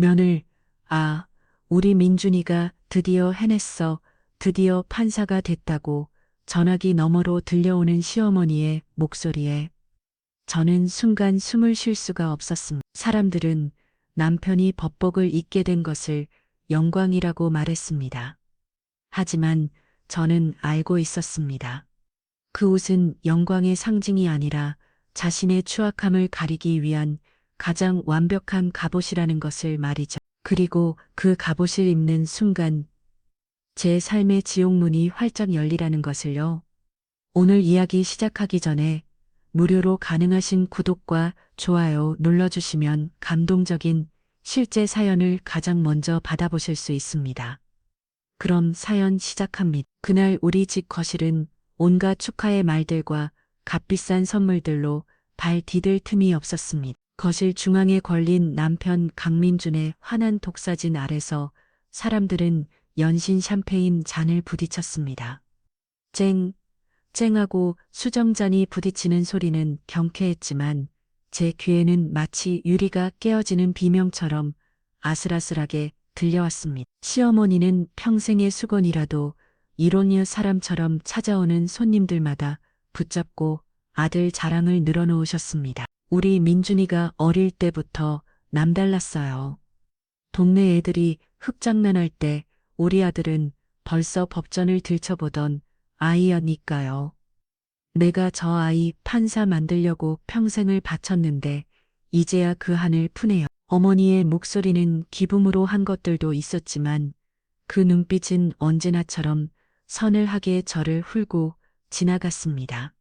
면을, 아, 우리 민준이가 드디어 해냈어. 드디어 판사가 됐다고 전화기 너머로 들려오는 시어머니의 목소리에 저는 순간 숨을 쉴 수가 없었습니다. 사람들은 남편이 법복을 잊게 된 것을 영광이라고 말했습니다. 하지만 저는 알고 있었습니다. 그 옷은 영광의 상징이 아니라 자신의 추악함을 가리기 위한 가장 완벽한 갑옷이라는 것을 말이죠. 그리고 그 갑옷을 입는 순간 제 삶의 지옥문이 활짝 열리라는 것을요. 오늘 이야기 시작하기 전에 무료로 가능하신 구독과 좋아요 눌러주시면 감동적인 실제 사연을 가장 먼저 받아보실 수 있습니다. 그럼 사연 시작합니다. 그날 우리 집 거실은 온갖 축하의 말들과 값비싼 선물들로 발 디딜 틈이 없었습니다. 거실 중앙에 걸린 남편 강민준의 환한 독사진 아래서 사람들은 연신 샴페인 잔을 부딪혔습니다. 쨍, 쨍하고 수정잔이 부딪히는 소리는 경쾌했지만 제 귀에는 마치 유리가 깨어지는 비명처럼 아슬아슬하게 들려왔습니다. 시어머니는 평생의 수건이라도 이로니어 사람처럼 찾아오는 손님들마다 붙잡고 아들 자랑을 늘어놓으셨습니다. 우리 민준이가 어릴 때부터 남달랐어요. 동네 애들이 흙장난할 때 우리 아들은 벌써 법전을 들춰보던 아이였니까요. 내가 저 아이 판사 만들려고 평생을 바쳤는데 이제야 그 한을 푸네요. 어머니의 목소리는 기붕으로 한 것들도 있었지만 그 눈빛은 언제나처럼 서늘하게 저를 훑고 지나갔습니다.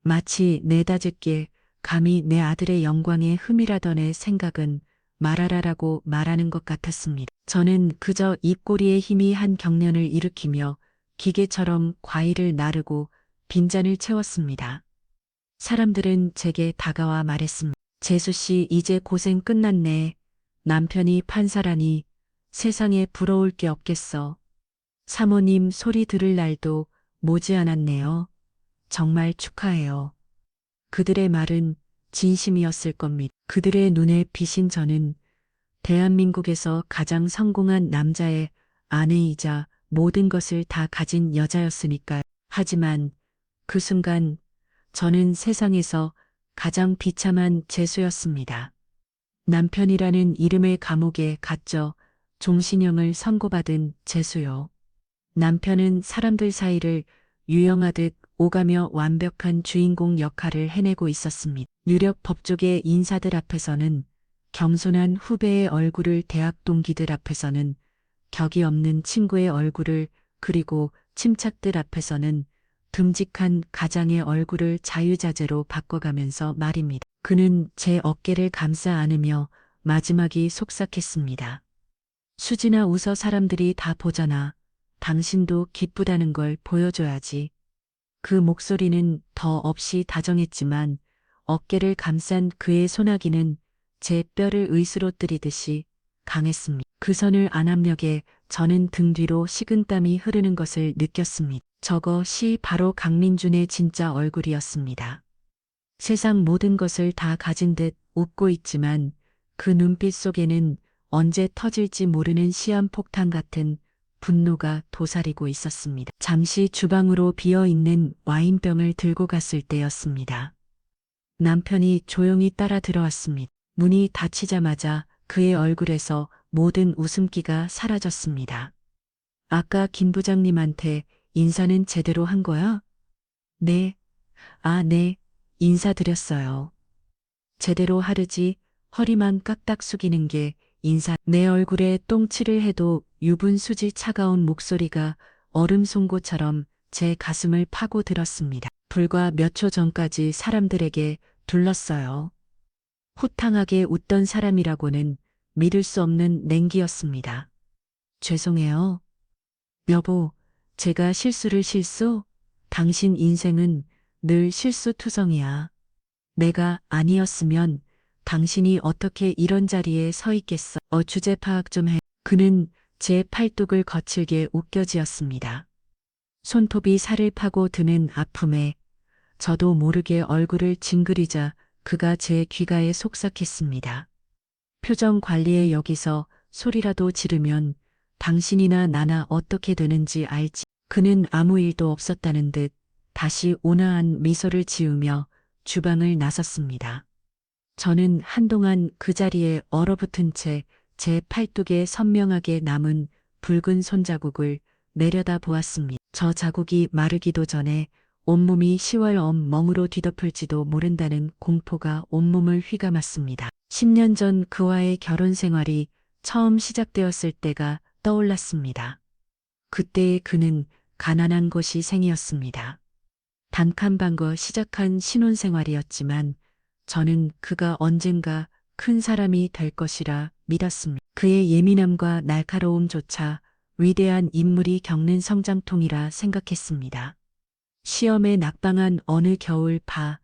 마치 내다젍게 감히 내 아들의 영광에 흠이라던 애 생각은 말하라라고 말하는 것 같았습니다. 저는 그저 입꼬리에 힘이 한 경련을 일으키며 기계처럼 과일을 나르고 빈잔을 채웠습니다. 사람들은 제게 다가와 말했습니다. 재수 씨 이제 고생 끝났네. 남편이 판사라니 세상에 부러울 게 없겠어. 사모님 소리 들을 날도 머지않았네요. 정말 축하해요. 그들의 말은 진심이었을 겁니다. 그들의 눈에 비신 저는 대한민국에서 가장 성공한 남자의 아내이자 모든 것을 다 가진 여자였으니까요. 하지만 그 순간 저는 세상에서 가장 비참한 죄수였습니다. 남편이라는 이름의 감옥에 갇혀 종신형을 선고받은 죄수요. 남편은 사람들 사이를 유영하듯 오가며 완벽한 주인공 역할을 해내고 있었습니다. 유력 법조계 인사들 앞에서는 겸손한 후배의 얼굴을 대학 동기들 앞에서는 격이 없는 친구의 얼굴을 그리고 침착들 앞에서는 듬직한 가장의 얼굴을 자유자재로 바꿔가면서 말입니다. 그는 제 어깨를 감싸 안으며 마지막이 속삭했습니다. 수지나 웃어 사람들이 다 보잖아. 당신도 기쁘다는 걸 보여줘야지. 그 목소리는 더 없이 다정했지만 어깨를 감싼 그의 소나기는 제 뼈를 의수로 뜨리듯이 강했습니다. 그 선을 안압력에 저는 등 뒤로 식은땀이 흐르는 것을 느꼈습니다. 저것이 바로 강민준의 진짜 얼굴이었습니다. 세상 모든 것을 다 가진 듯 웃고 있지만 그 눈빛 속에는 언제 터질지 모르는 시한폭탄 같은 분노가 도사리고 있었습니다. 잠시 주방으로 비어있는 와인병을 들고 갔을 때였습니다. 남편이 조용히 따라 들어왔습니다. 문이 닫히자마자 그의 얼굴에서 모든 웃음기가 사라졌습니다. 아까 김 부장님한테 인사는 제대로 한 거야? 네. 아, 네. 인사드렸어요. 제대로 하르지 허리만 깍딱 숙이는 게 인사. 내 얼굴에 똥칠을 해도 유분수지 차가운 목소리가 얼음 송곳처럼 제 가슴을 파고 들었습니다. 불과 몇 초 전까지 사람들에게 둘렀어요. 호탕하게 웃던 사람이라고는 믿을 수 없는 냉기였습니다. 죄송해요. 여보, 제가 실수? 당신 인생은 늘 실수투성이야. 내가 아니었으면 당신이 어떻게 이런 자리에 서 있겠어. 주제 파악 좀 해. 그는 제 팔뚝을 거칠게 웃겨지었습니다. 손톱이 살을 파고 드는 아픔에 저도 모르게 얼굴을 징그리자 그가 제 귀가에 속삭했습니다. 표정 관리에 여기서 소리라도 지르면 당신이나 나나 어떻게 되는지 알지. 그는 아무 일도 없었다는 듯 다시 온화한 미소를 지으며 주방을 나섰습니다. 저는 한동안 그 자리에 얼어붙은 채 제 팔뚝에 선명하게 남은 붉은 손자국을 내려다 보았습니다. 저 자국이 마르기도 전에 온몸이 시월엄 멍으로 뒤덮을지도 모른다는 공포가 온몸을 휘감았습니다. 10년 전 그와의 결혼 생활이 처음 시작되었을 때가 떠올랐습니다. 그때의 그는 가난한 것이 생이었습니다. 단칸방과 시작한 신혼생활이었지만 저는 그가 언젠가 큰 사람이 될 것이라 믿었습니다. 그의 예민함과 날카로움조차 위대한 인물이 겪는 성장통이라 생각했습니다. 시험에 낙방한 어느 겨울 바,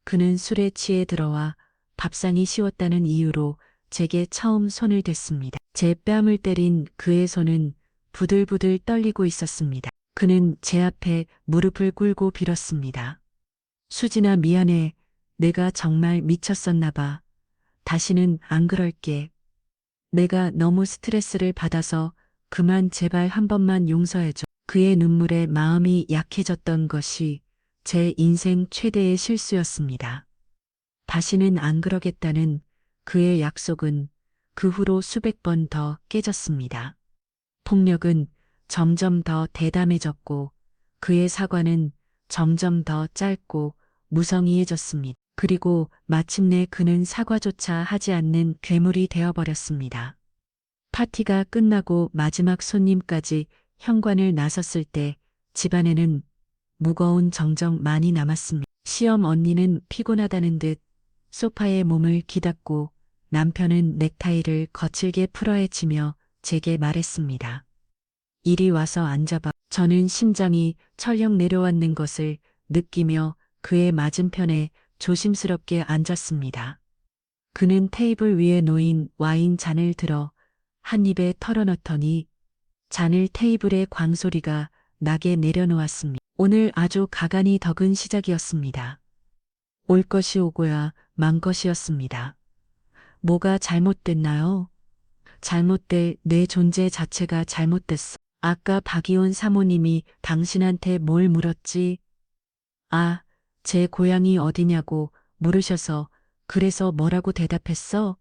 그는 술에 취해 들어와 밥상이 쉬웠다는 이유로 제게 처음 손을 댔습니다. 제 뺨을 때린 그의 손은 부들부들 떨리고 있었습니다. 그는 제 앞에 무릎을 꿇고 빌었습니다. 수진아, 미안해. 내가 정말 미쳤었나 봐. 다시는 안 그럴게. 내가 너무 스트레스를 받아서 그만, 제발 한 번만 용서해줘. 그의 눈물에 마음이 약해졌던 것이 제 인생 최대의 실수였습니다. 다시는 안 그러겠다는 그의 약속은 그 후로 수백 번 더 깨졌습니다. 폭력은 점점 더 대담해졌고 그의 사과는 점점 더 짧고 무성의해졌습니다. 그리고 마침내 그는 사과조차 하지 않는 괴물이 되어버렸습니다. 파티가 끝나고 마지막 손님까지 현관을 나섰을 때 집안에는 무거운 정적만이 남았습니다. 시험 언니는 피곤하다는 듯 소파에 몸을 기댔고 남편은 넥타이를 거칠게 풀어헤치며 제게 말했습니다. 이리 와서 앉아봐. 저는 심장이 철렁 내려앉는 것을 느끼며 그의 맞은편에 조심스럽게 앉았습니다. 그는 테이블 위에 놓인 와인 잔을 들어 한 입에 털어넣더니 잔을 테이블에 광소리가 나게 내려놓았습니다. 오늘 아주 가간이 덕은 시작이었습니다. 올 것이 오고야 만 것이었습니다. 뭐가 잘못됐나요? 잘못될 내 존재 자체가 잘못됐어. 아까 박이온 사모님이 당신한테 뭘 물었지? 아, 제 고향이 어디냐고 물으셔서 그래서 뭐라고 대답했어?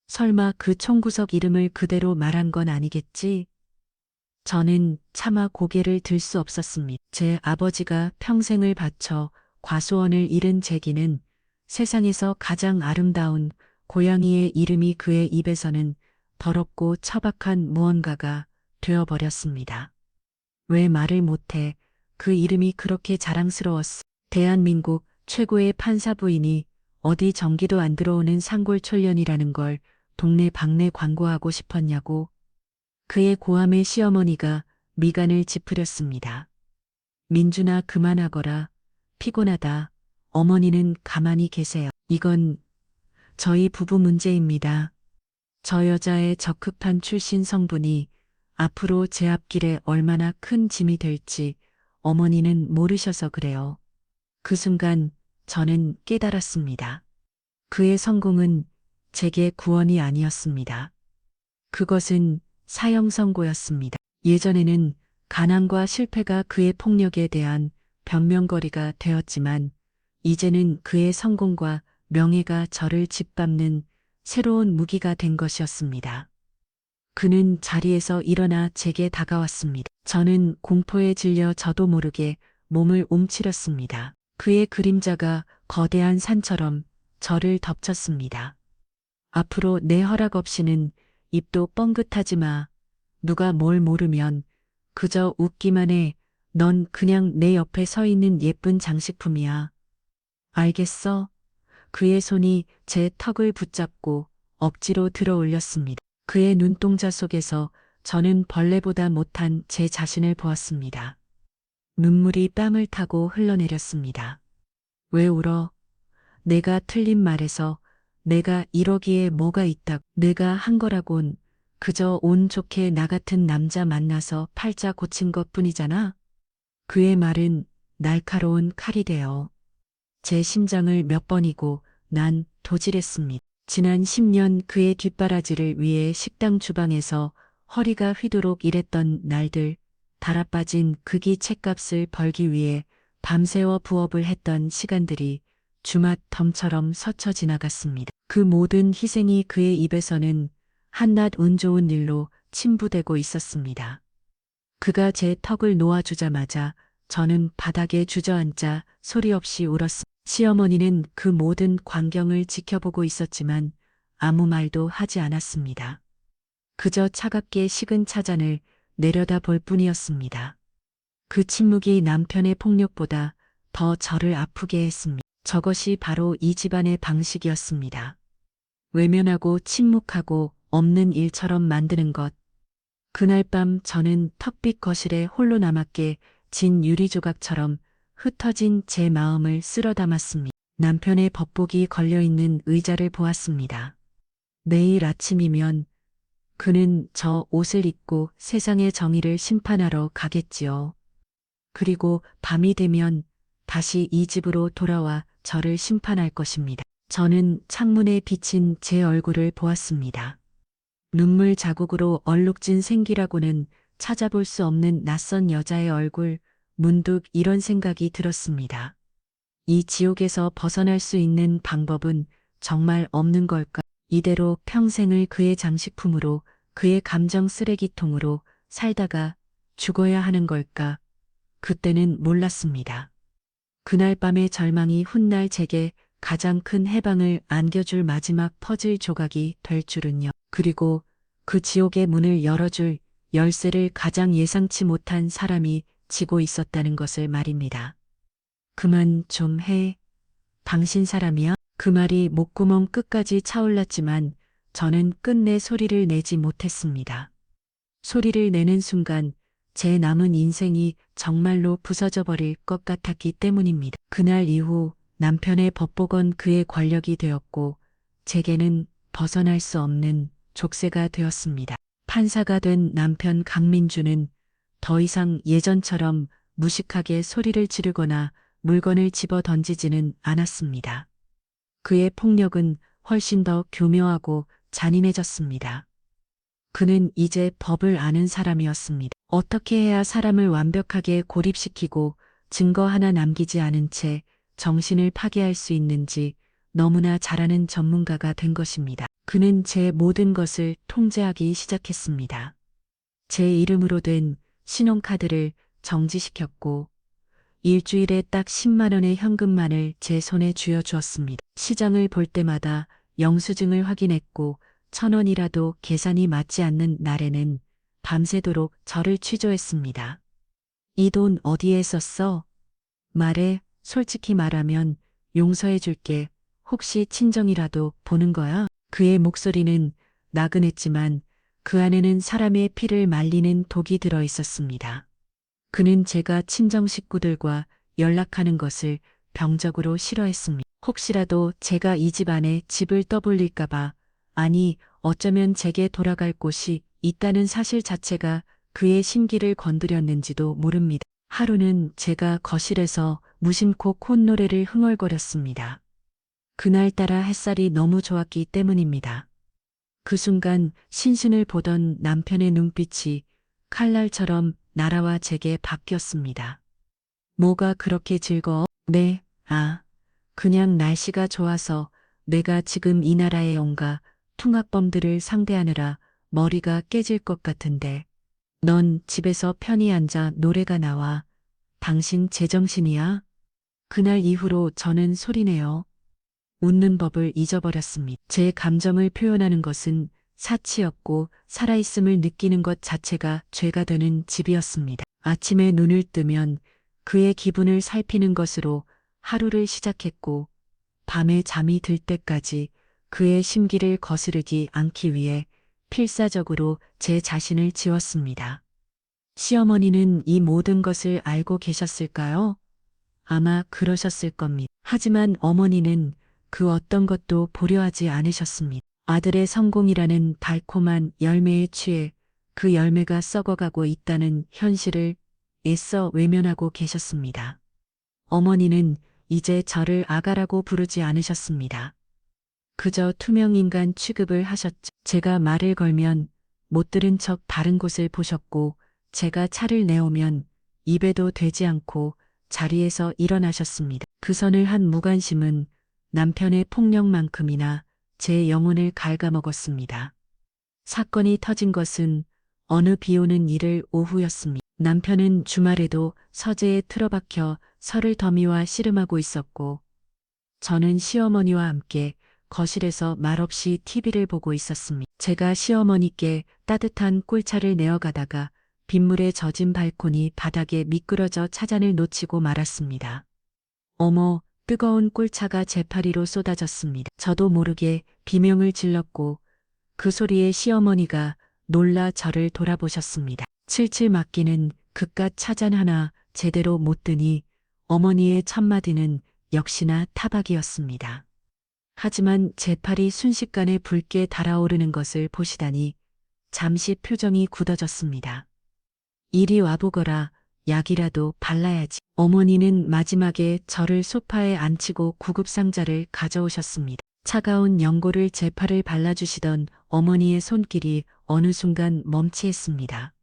설마 그 총구석 이름을 그대로 말한 건 아니겠지? 저는 차마 고개를 들 수 없었습니다. 제 아버지가 평생을 바쳐 과수원을 잃은 제기는 세상에서 가장 아름다운 고양이의 이름이 그의 입에서는 더럽고 처박한 무언가가 되어버렸습니다. 왜 말을 못해? 그 이름이 그렇게 자랑스러웠어. 대한민국 최고의 판사 부인이 어디 전기도 안 들어오는 상골촌년이라는 걸 동네 방네 광고하고 싶었냐고. 그의 고함에 시어머니가 미간을 찌푸렸습니다. 민준아, 그만하거라. 피곤하다. 어머니는 가만히 계세요. 이건 저희 부부 문제입니다. 저 여자의 적급한 출신 성분이 앞으로 제 앞길에 얼마나 큰 짐이 될지 어머니는 모르셔서 그래요. 그 순간 저는 깨달았습니다. 그의 성공은 제게 구원이 아니었습니다. 그것은 사형 선고였습니다. 예전에는 가난과 실패가 그의 폭력에 대한 변명거리가 되었지만 이제는 그의 성공과 명예가 저를 짓밟는 새로운 무기가 된 것이었습니다. 그는 자리에서 일어나 제게 다가왔습니다. 저는 공포에 질려 저도 모르게 몸을 움츠렸습니다. 그의 그림자가 거대한 산처럼 저를 덮쳤습니다. 앞으로 내 허락 없이는 입도 뻥긋하지 마. 누가 뭘 모르면 그저 웃기만 해. 넌 그냥 내 옆에 서 있는 예쁜 장식품이야. 알겠어? 그의 손이 제 턱을 붙잡고 억지로 들어 올렸습니다. 그의 눈동자 속에서 저는 벌레보다 못한 제 자신을 보았습니다. 눈물이 뺨을 타고 흘러내렸습니다. 왜 울어? 내가 틀린 말에서 내가 이러기에 뭐가 있다고. 내가 한 거라곤 그저 운 좋게 나 같은 남자 만나서 팔자 고친 것뿐이잖아. 그의 말은 날카로운 칼이 되어 제 심장을 몇 번이고 난 도질했습니다. 지난 10년 그의 뒷바라지를 위해 식당 주방에서 허리가 휘도록 일했던 날들, 달아빠진 그기 죗값을 벌기 위해 밤새워 부업을 했던 시간들이 주맛 덤처럼 스쳐 지나갔습니다. 그 모든 희생이 그의 입에서는 한낱 운 좋은 일로 침부되고 있었습니다. 그가 제 턱을 놓아주자마자 저는 바닥에 주저앉아 소리 없이 울었습니다. 시어머니는 그 모든 광경을 지켜보고 있었지만 아무 말도 하지 않았습니다. 그저 차갑게 식은 차잔을 내려다볼 뿐이었습니다. 그 침묵이 남편의 폭력보다 더 저를 아프게 했습니다. 저것이 바로 이 집안의 방식이었습니다. 외면하고 침묵하고 없는 일처럼 만드는 것. 그날 밤 저는 턱빛 거실에 홀로 남았게 진 유리조각처럼 흩어진 제 마음을 쓸어 담았습니다. 남편의 법복이 걸려있는 의자를 보았습니다. 내일 아침이면 그는 저 옷을 입고 세상의 정의를 심판하러 가겠지요. 그리고 밤이 되면 다시 이 집으로 돌아와 저를 심판할 것입니다. 저는 창문에 비친 제 얼굴을 보았습니다. 눈물 자국으로 얼룩진 생기라고는 찾아볼 수 없는 낯선 여자의 얼굴, 문득 이런 생각이 들었습니다. 이 지옥에서 벗어날 수 있는 방법은 정말 없는 걸까? 이대로 평생을 그의 장식품으로, 그의 감정 쓰레기통으로 살다가 죽어야 하는 걸까? 그때는 몰랐습니다. 그날 밤의 절망이 훗날 제게 가장 큰 해방을 안겨줄 마지막 퍼즐 조각이 될 줄은요. 그리고 그 지옥의 문을 열어줄 열쇠를 가장 예상치 못한 사람이 쥐고 있었다는 것을 말입니다. 그만 좀 해. 당신 사람이야? 그 말이 목구멍 끝까지 차올랐지만 저는 끝내 소리를 내지 못했습니다. 소리를 내는 순간 제 남은 인생이 정말로 부서져 버릴 것 같았기 때문입니다. 그날 이후 남편의 법복은 그의 권력이 되었고 제게는 벗어날 수 없는 족쇄가 되었습니다. 판사가 된 남편 강민주는 더 이상 예전처럼 무식하게 소리를 지르거나 물건을 집어 던지지는 않았습니다. 그의 폭력은 훨씬 더 교묘하고 잔인해졌습니다. 그는 이제 법을 아는 사람이었습니다. 어떻게 해야 사람을 완벽하게 고립시키고 증거 하나 남기지 않은 채 정신을 파괴할 수 있는지 너무나 잘 아는 전문가가 된 것입니다. 그는 제 모든 것을 통제하기 시작했습니다. 제 이름으로 된 신용카드를 정지시켰고 일주일에 딱 10만 원의 현금만을 제 손에 쥐어주었습니다. 시장을 볼 때마다 영수증을 확인했고 1,000원이라도 계산이 맞지 않는 날에는 밤새도록 저를 취조했습니다. 이 돈 어디에 썼어? 말해, 솔직히 말하면 용서해 줄게. 혹시 친정이라도 보는 거야? 그의 목소리는 나긋했지만 그 안에는 사람의 피를 말리는 독이 들어 있었습니다. 그는 제가 친정 식구들과 연락하는 것을 병적으로 싫어했습니다. 혹시라도 제가 이 집 안에 집을 떠벌릴까봐, 아니 어쩌면 제게 돌아갈 곳이 있다는 사실 자체가 그의 심기를 건드렸는지도 모릅니다. 하루는 제가 거실에서 무심코 콧노래를 흥얼거렸습니다. 그날따라 햇살이 너무 좋았기 때문입니다. 그 순간 신신을 보던 남편의 눈빛이 칼날처럼 날아와 제게 바뀌었습니다. 뭐가 그렇게 즐거워? 네, 그냥 날씨가 좋아서 내가 지금 이 나라의 온갖 퉁악범들을 상대하느라 머리가 깨질 것 같은데. 넌 집에서 편히 앉아 노래가 나와. 당신 제정신이야? 그날 이후로 저는 소리내어 웃는 법을 잊어버렸습니다. 제 감정을 표현하는 것은 사치였고 살아있음을 느끼는 것 자체가 죄가 되는 집이었습니다. 아침에 눈을 뜨면 그의 기분을 살피는 것으로 하루를 시작했고 밤에 잠이 들 때까지 그의 심기를 거스르지 않기 위해 필사적으로 제 자신을 지웠습니다. 시어머니는 이 모든 것을 알고 계셨을까요? 아마 그러셨을 겁니다. 하지만 어머니는 그 어떤 것도 보려하지 않으셨습니다. 아들의 성공이라는 달콤한 열매에 취해 그 열매가 썩어가고 있다는 현실을 애써 외면하고 계셨습니다. 어머니는 이제 저를 아가라고 부르지 않으셨습니다. 그저 투명 인간 취급을 하셨죠. 제가 말을 걸면 못 들은 척 다른 곳을 보셨고 제가 차를 내오면 입에도 대지 않고 자리에서 일어나셨습니다. 그 선을 한 무관심은 남편의 폭력만큼이나 제 영혼을 갉아먹었습니다. 사건이 터진 것은 어느 비오는 일요일 오후였습니다. 남편은 주말에도 서재에 틀어박혀 설을 더미와 씨름하고 있었고 저는 시어머니와 함께 거실에서 말없이 TV를 보고 있었습니다. 제가 시어머니께 따뜻한 꿀차를 내어가다가 빗물에 젖은 발코니 바닥에 미끄러져 차잔을 놓치고 말았습니다. 어머, 뜨거운 꿀차가 제 파리로 쏟아졌습니다. 저도 모르게 비명을 질렀고 그 소리에 시어머니가 놀라 저를 돌아보셨습니다. 칠칠 맡기는 그깟 차잔 하나 제대로 못 드니 어머니의 첫마디는 역시나 타박이었습니다. 하지만 제 팔이 순식간에 붉게 달아오르는 것을 보시다니 잠시 표정이 굳어졌습니다. 이리 와보거라. 약이라도 발라야지. 어머니는 마지막에 저를 소파에 앉히고 구급상자를 가져오셨습니다. 차가운 연고를 제 팔을 발라주시던 어머니의 손길이 어느 순간 멈칫했습니다.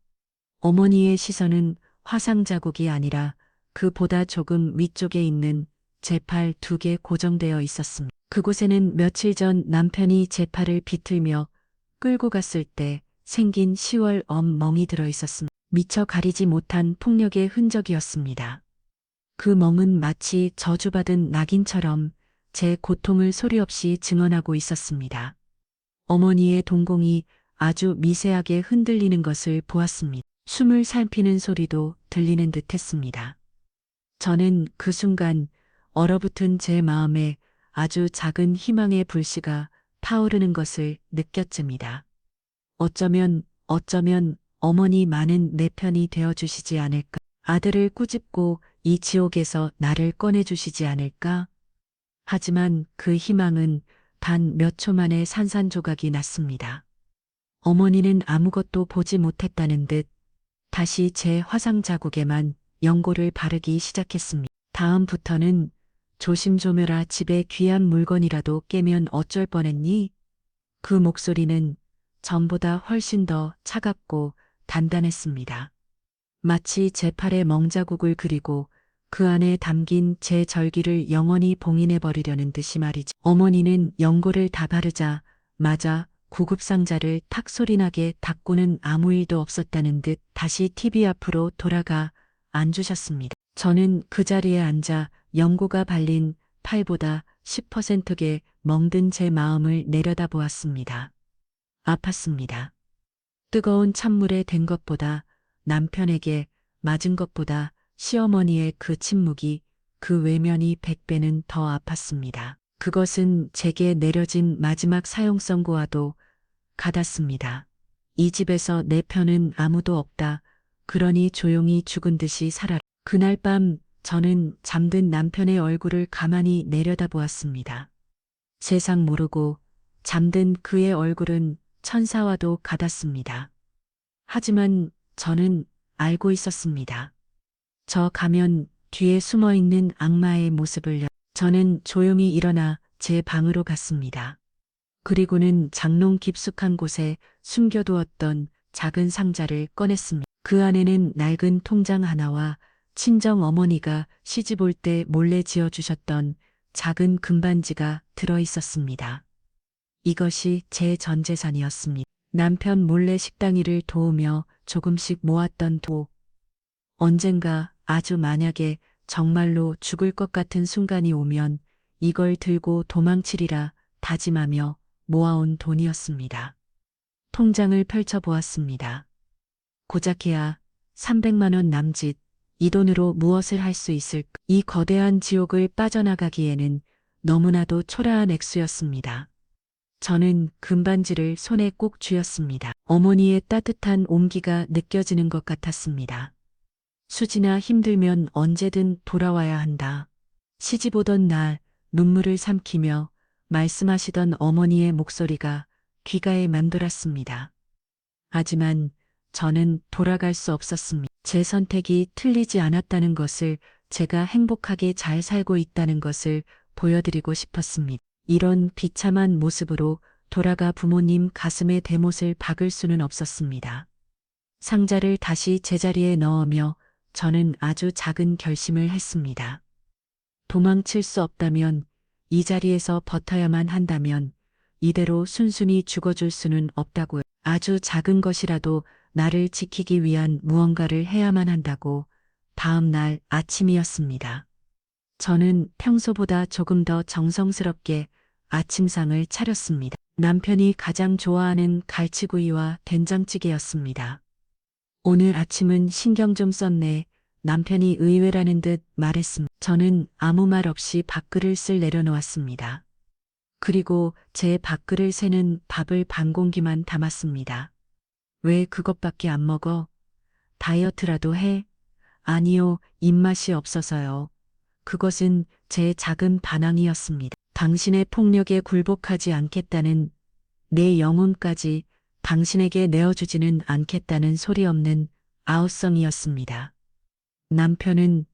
어머니의 시선은 화상 자국이 아니라 그보다 조금 위쪽에 있는 제 팔 2개 고정되어 있었습니다. 그곳에는 며칠 전 남편이 제 팔을 비틀며 끌고 갔을 때 생긴 10월 멍이 들어 있었습니다. 미처 가리지 못한 폭력의 흔적이었습니다. 그 멍은 마치 저주받은 낙인처럼 제 고통을 소리 없이 증언하고 있었습니다. 어머니의 동공이 아주 미세하게 흔들리는 것을 보았습니다. 숨을 살피는 소리도 들리는 듯 했습니다. 저는 그 순간 얼어붙은 제 마음에 아주 작은 희망의 불씨가 타오르는 것을 느꼈습니다. 어쩌면 어머니만은 내 편이 되어주시지 않을까. 아들을 꾸짖고 이 지옥에서 나를 꺼내주시지 않을까. 하지만 그 희망은 단 몇 초 만에 산산조각이 났습니다. 어머니는 아무것도 보지 못했다는 듯 다시 제 화상 자국에만 연고를 바르기 시작했습니다. 다음부터는 조심 좀 해라. 집에 귀한 물건이라도 깨면 어쩔 뻔했니? 그 목소리는 전보다 훨씬 더 차갑고 단단했습니다. 마치 제 팔에 멍자국을 그리고 그 안에 담긴 제 절기를 영원히 봉인해버리려는 듯이 말이지. 어머니는 연고를 다 바르자 마자 구급상자를 탁 소리나게 닫고는 아무 일도 없었다는 듯 다시 TV 앞으로 돌아가 앉으셨습니다. 저는 그 자리에 앉아 연고가 발린 팔보다 10%게 멍든 제 마음을 내려다보았습니다. 아팠습니다. 뜨거운 찬물에 댄 것보다 남편에게 맞은 것보다 시어머니의 그 침묵이 그 외면이 100배는 더 아팠습니다. 그것은 제게 내려진 마지막 사형선고와도 같았습니다. 이 집에서 내 편은 아무도 없다. 그러니 조용히 죽은 듯이 살아라. 그날 밤 저는 잠든 남편의 얼굴을 가만히 내려다보았습니다. 세상 모르고 잠든 그의 얼굴은 천사와도 같았습니다. 하지만 저는 알고 있었습니다. 저 가면 뒤에 숨어있는 악마의 모습을요. 저는 조용히 일어나 제 방으로 갔습니다. 그리고는 장롱 깊숙한 곳에 숨겨두었던 작은 상자를 꺼냈습니다. 그 안에는 낡은 통장 하나와 친정 어머니가 시집 올 때 몰래 지어주셨던 작은 금반지가 들어 있었습니다. 이것이 제 전 재산이었습니다. 남편 몰래 식당 일을 도우며 조금씩 모았던 도. 언젠가 아주 만약에 정말로 죽을 것 같은 순간이 오면 이걸 들고 도망치리라 다짐하며 모아온 돈이었습니다. 통장을 펼쳐보았습니다. 고작해야 300만 원 남짓. 이 돈으로 무엇을 할 수 있을까? 이 거대한 지옥을 빠져나가기에는 너무나도 초라한 액수였습니다. 저는 금반지를 손에 꼭 쥐었습니다. 어머니의 따뜻한 온기가 느껴지는 것 같았습니다. 수지나 힘들면 언제든 돌아와야 한다. 시집 오던 날 눈물을 삼키며 말씀하시던 어머니의 목소리가 귀가에 맴돌았습니다. 하지만 저는 돌아갈 수 없었습니다. 제 선택이 틀리지 않았다는 것을, 제가 행복하게 잘 살고 있다는 것을 보여드리고 싶었습니다. 이런 비참한 모습으로 돌아가 부모님 가슴에 대못을 박을 수는 없었습니다. 상자를 다시 제자리에 넣으며 저는 아주 작은 결심을 했습니다. 도망칠 수 없다면, 이 자리에서 버텨야만 한다면 이대로 순순히 죽어줄 수는 없다고요. 아주 작은 것이라도 나를 지키기 위한 무언가를 해야만 한다고. 다음 날 아침이었습니다. 저는 평소보다 조금 더 정성스럽게 아침상을 차렸습니다. 남편이 가장 좋아하는 갈치구이와 된장찌개였습니다. 오늘 아침은 신경 좀 썼네. 남편이 의외라는 듯 말했습니다. 저는 아무 말 없이 밥그릇을 내려놓았습니다. 그리고 제 밥그릇에는 밥을 반 공기만 담았습니다. 왜 그것밖에 안 먹어? 다이어트라도 해? 아니요, 입맛이 없어서요. 그것은 제 작은 반항이었습니다. 당신의 폭력에 굴복하지 않겠다는, 내 영혼까지 당신에게 내어주지는 않겠다는 소리 없는 아우성이었습니다. 남편은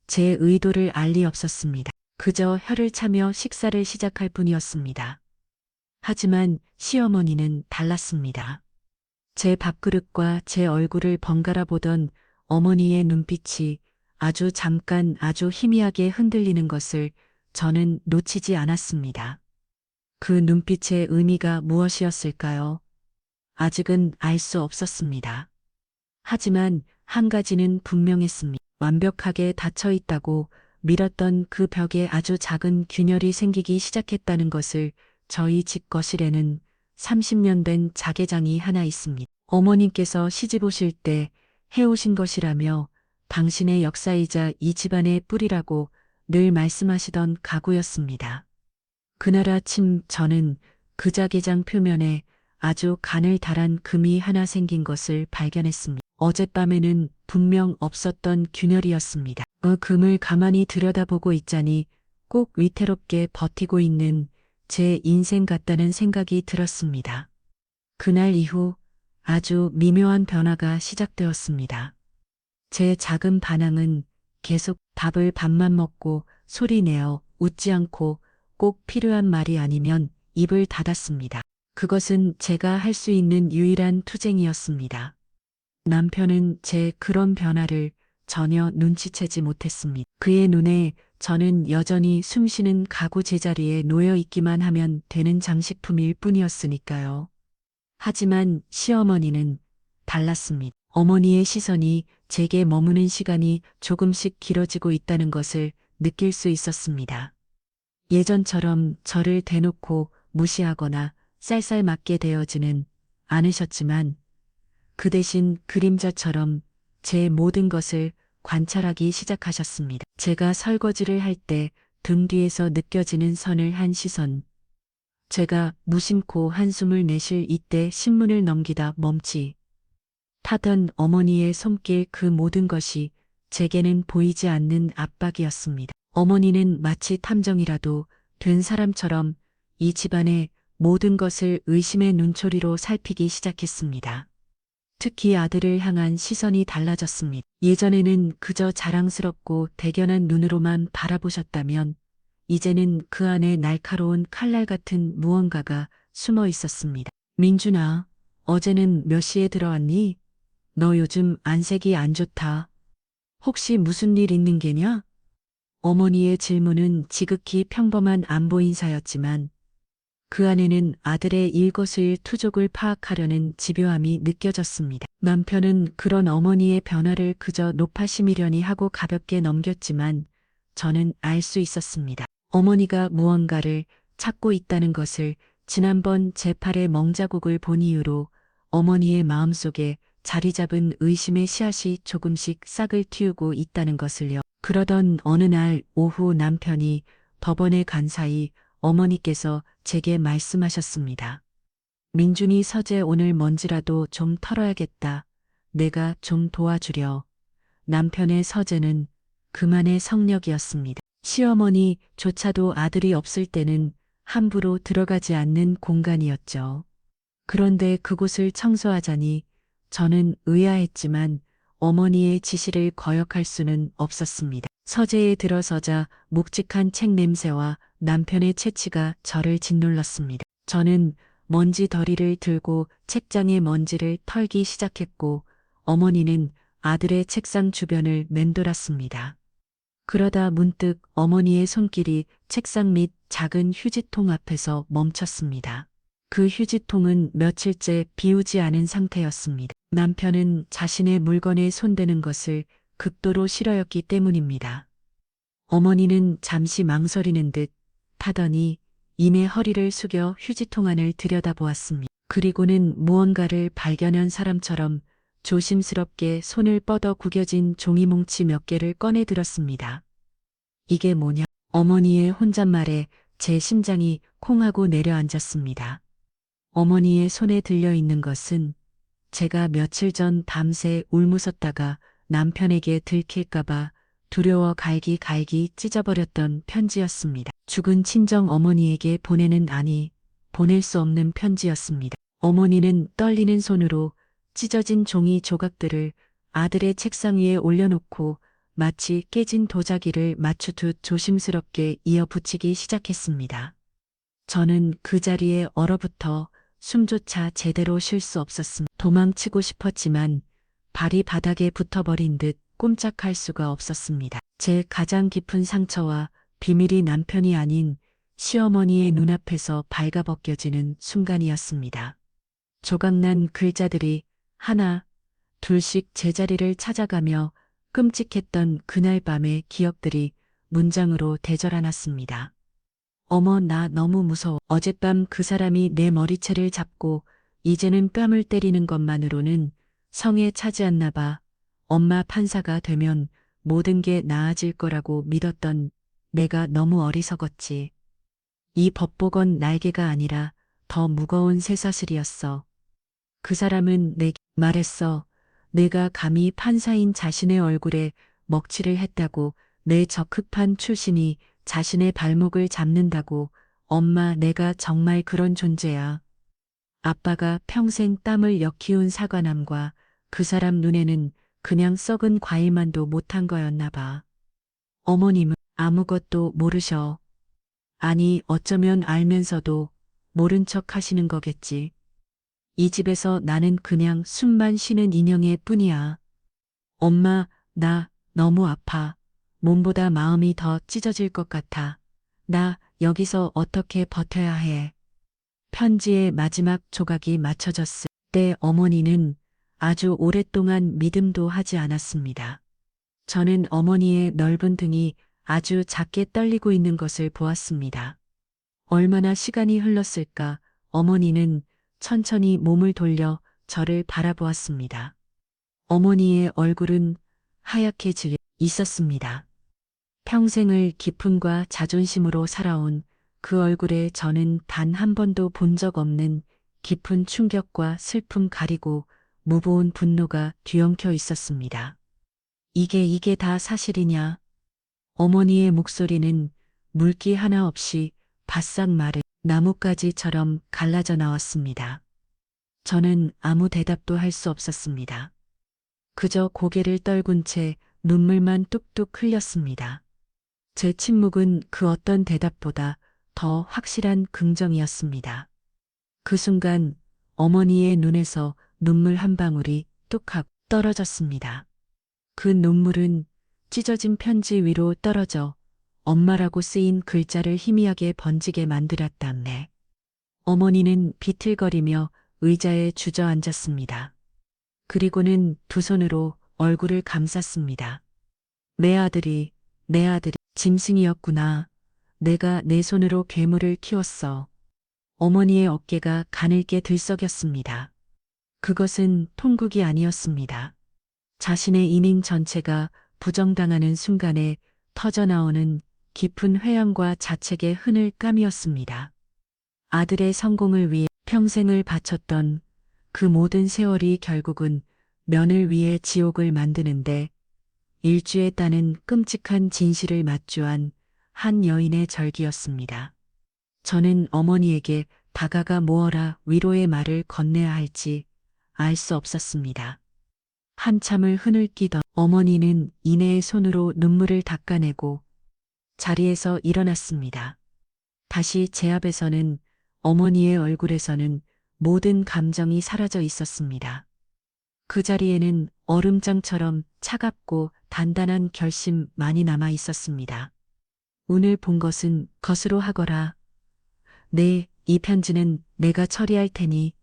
제 의도를 알 리 없었습니다. 그저 혀를 차며 식사를 시작할 뿐이었습니다. 하지만 시어머니는 달랐습니다. 제 밥그릇과 제 얼굴을 번갈아 보던 어머니의 눈빛이 아주 잠깐 아주 희미하게 흔들리는 것을 저는 놓치지 않았습니다. 그 눈빛의 의미가 무엇이었을까요? 아직은 알 수 없었습니다. 하지만 한 가지는 분명했습니다. 완벽하게 닫혀 있다고 밀었던 그 벽에 아주 작은 균열이 생기기 시작했다는 것을. 저희 집 거실에는 30년 된 자개장이 하나 있습니다. 어머님께서 시집 오실 때 해오신 것이라며 당신의 역사이자 이 집안의 뿌리라고 늘 말씀하시던 가구였습니다. 그날 아침 저는 그 자개장 표면에 아주 가늘다란 금이 하나 생긴 것을 발견했습니다. 어젯밤에는 분명 없었던 균열이었습니다. 그 금을 가만히 들여다보고 있자니 꼭 위태롭게 버티고 있는 제 인생 같다는 생각이 들었습니다. 그날 이후 아주 미묘한 변화가 시작되었습니다. 제 작은 반항은 계속 밥을 밥만 먹고 소리내어 웃지 않고 꼭 필요한 말이 아니면 입을 닫았습니다. 그것은 제가 할 수 있는 유일한 투쟁이었습니다. 남편은 제 그런 변화를 전혀 눈치채지 못했습니다. 그의 눈에 저는 여전히 숨쉬는 가구 제자리에 놓여 있기만 하면 되는 장식품일 뿐이었으니까요. 하지만 시어머니는 달랐습니다. 어머니의 시선이 제게 머무는 시간이 조금씩 길어지고 있다는 것을 느낄 수 있었습니다. 예전처럼 저를 대놓고 무시하거나 쌀쌀맞게 대하지는 않으셨지만 그 대신 그림자처럼 제 모든 것을 관찰하기 시작하셨습니다. 제가 설거지를 할 때 등 뒤에서 느껴지는 선을 한 시선, 제가 무심코 한숨을 내쉴 이때 신문을 넘기다 멈치 타던 어머니의 손길, 그 모든 것이 제게는 보이지 않는 압박이었습니다. 어머니는 마치 탐정이라도 된 사람처럼 이 집안의 모든 것을 의심의 눈초리로 살피기 시작했습니다. 특히 아들을 향한 시선이 달라졌습니다. 예전에는 그저 자랑스럽고 대견한 눈으로만 바라보셨다면 이제는 그 안에 날카로운 칼날 같은 무언가가 숨어 있었습니다. 민준아, 어제는 몇 시에 들어왔니? 너 요즘 안색이 안 좋다. 혹시 무슨 일 있는 게냐? 어머니의 질문은 지극히 평범한 안부 인사였지만 그 안에는 아들의 일거수일투족을 파악하려는 집요함이 느껴졌습니다. 남편은 그런 어머니의 변화를 그저 노파심이려니 하고 가볍게 넘겼지만 저는 알 수 있었습니다. 어머니가 무언가를 찾고 있다는 것을 지난번 제 팔의 멍자국을 본 이후로 어머니의 마음속에 자리 잡은 의심의 씨앗이 조금씩 싹을 틔우고 있다는 것을요. 그러던 어느 날 오후 남편이 법원에 간 사이 어머니께서 제게 말씀하셨습니다. 민준이 서재 오늘 먼지라도 좀 털어야겠다. 내가 좀 도와주려. 남편의 서재는 그만의 성역이었습니다. 시어머니조차도 아들이 없을 때는 함부로 들어가지 않는 공간이었죠. 그런데 그곳을 청소하자니 저는 의아했지만 어머니의 지시를 거역할 수는 없었습니다. 서재에 들어서자 묵직한 책 냄새와 남편의 채취가 저를 짓눌렀습니다. 저는 먼지 덜이를 들고 책장의 먼지를 털기 시작했고 어머니는 아들의 책상 주변을 맴돌았습니다. 그러다 문득 어머니의 손길이 책상 밑 작은 휴지통 앞에서 멈췄습니다. 그 휴지통은 며칠째 비우지 않은 상태였습니다. 남편은 자신의 물건에 손대는 것을 극도로 싫어했기 때문입니다. 어머니는 잠시 망설이는 듯 하더니 이내 허리를 숙여 휴지통 안을 들여다보았습니다. 그리고는 무언가를 발견한 사람처럼 조심스럽게 손을 뻗어 구겨진 종이뭉치 몇 개를 꺼내 들었습니다. 이게 뭐냐? 어머니의 혼잣말에 제 심장이 콩하고 내려앉았습니다. 어머니의 손에 들려있는 것은 제가 며칠 전 밤새 울무섰다가 남편에게 들킬까봐 두려워 갈기갈기 찢어버렸던 편지였습니다. 죽은 친정 어머니에게 보낼 수 없는 편지였습니다. 어머니는 떨리는 손으로 찢어진 종이 조각들을 아들의 책상 위에 올려놓고 마치 깨진 도자기를 맞추듯 조심스럽게 이어붙이기 시작했습니다. 저는 그 자리에 얼어붙어 숨조차 제대로 쉴 수 없었습니다. 도망치고 싶었지만 발이 바닥에 붙어버린 듯 꼼짝할 수가 없었습니다. 제 가장 깊은 상처와 비밀이 남편이 아닌 시어머니의 눈앞에서 발가벗겨지는 순간이었습니다. 조각난 글자들이 하나, 둘씩 제자리를 찾아가며 끔찍했던 그날 밤의 기억들이 문장으로 대절하났습니다. 어머, 나 너무 무서워. 어젯밤 그 사람이 내 머리채를 잡고 이제는 뺨을 때리는 것만으로는 성에 차지 않나 봐. 엄마 판사가 되면 모든 게 나아질 거라고 믿었던 내가 너무 어리석었지. 이 법복은 날개가 아니라 더 무거운 쇠사슬이었어. 그 사람은 내게 말했어. 내가 감히 판사인 자신의 얼굴에 먹칠을 했다고, 내 적흑판 출신이 자신의 발목을 잡는다고. 엄마, 내가 정말 그런 존재야. 아빠가 평생 땀을 역키운 사과남과 그 사람 눈에는 그냥 썩은 과일만도 못한 거였나 봐. 어머님은 아무것도 모르셔. 아니, 어쩌면 알면서도 모른 척 하시는 거겠지. 이 집에서 나는 그냥 숨만 쉬는 인형일 뿐이야. 엄마, 나 너무 아파. 몸보다 마음이 더 찢어질 것 같아. 나 여기서 어떻게 버텨야 해. 편지의 마지막 조각이 맞춰졌을 때 어머니는 아주 오랫동안 믿음도 하지 않았습니다. 저는 어머니의 넓은 등이 아주 작게 떨리고 있는 것을 보았습니다. 얼마나 시간이 흘렀을까. 어머니는 천천히 몸을 돌려 저를 바라보았습니다. 어머니의 얼굴은 하얗게 질려 있었습니다. 평생을 기쁨과 자존심으로 살아온 그 얼굴에 저는 단 한 번도 본 적 없는 깊은 충격과 슬픔 가리고 무보온 분노가 뒤엉켜 있었습니다. 이게 다 사실이냐? 어머니의 목소리는 물기 하나 없이 바싹 마른 나뭇가지처럼 갈라져 나왔습니다. 저는 아무 대답도 할 수 없었습니다. 그저 고개를 떨군 채 눈물만 뚝뚝 흘렸습니다. 제 침묵은 그 어떤 대답보다 더 확실한 긍정이었습니다. 그 순간 어머니의 눈에서 눈물 한 방울이 뚝하고 떨어졌습니다. 그 눈물은 찢어진 편지 위로 떨어져 엄마라고 쓰인 글자를 희미하게 번지게 만들었다네. 어머니는 비틀거리며 의자에 주저앉았습니다. 그리고는 두 손으로 얼굴을 감쌌습니다. 내 아들이 짐승이었구나. 내가 내 손으로 괴물을 키웠어. 어머니의 어깨가 가늘게 들썩였습니다. 그것은 통곡이 아니었습니다. 자신의 이닝 전체가 부정당하는 순간에 터져나오는 깊은 회한과 자책의 흔을감이었습니다. 아들의 성공을 위해 평생을 바쳤던 그 모든 세월이 결국은 면을 위해 지옥을 만드는데 일주했다는 끔찍한 진실을 마주한 한 여인의 절기였습니다. 저는 어머니에게 다가가 무어라 위로의 말을 건네야 할지 알 수 없었습니다. 한참을 흐느끼던 어머니는 이내의 손으로 눈물을 닦아내고 자리에서 일어났습니다. 다시 제 앞에서는 어머니의 얼굴에서는 모든 감정이 사라져 있었습니다. 그 자리에는 얼음장처럼 차갑고 단단한 결심만이 남아 있었습니다. 오늘 본 것은 것으로 하거라. 네, 이 편지는 내가 처리할 테니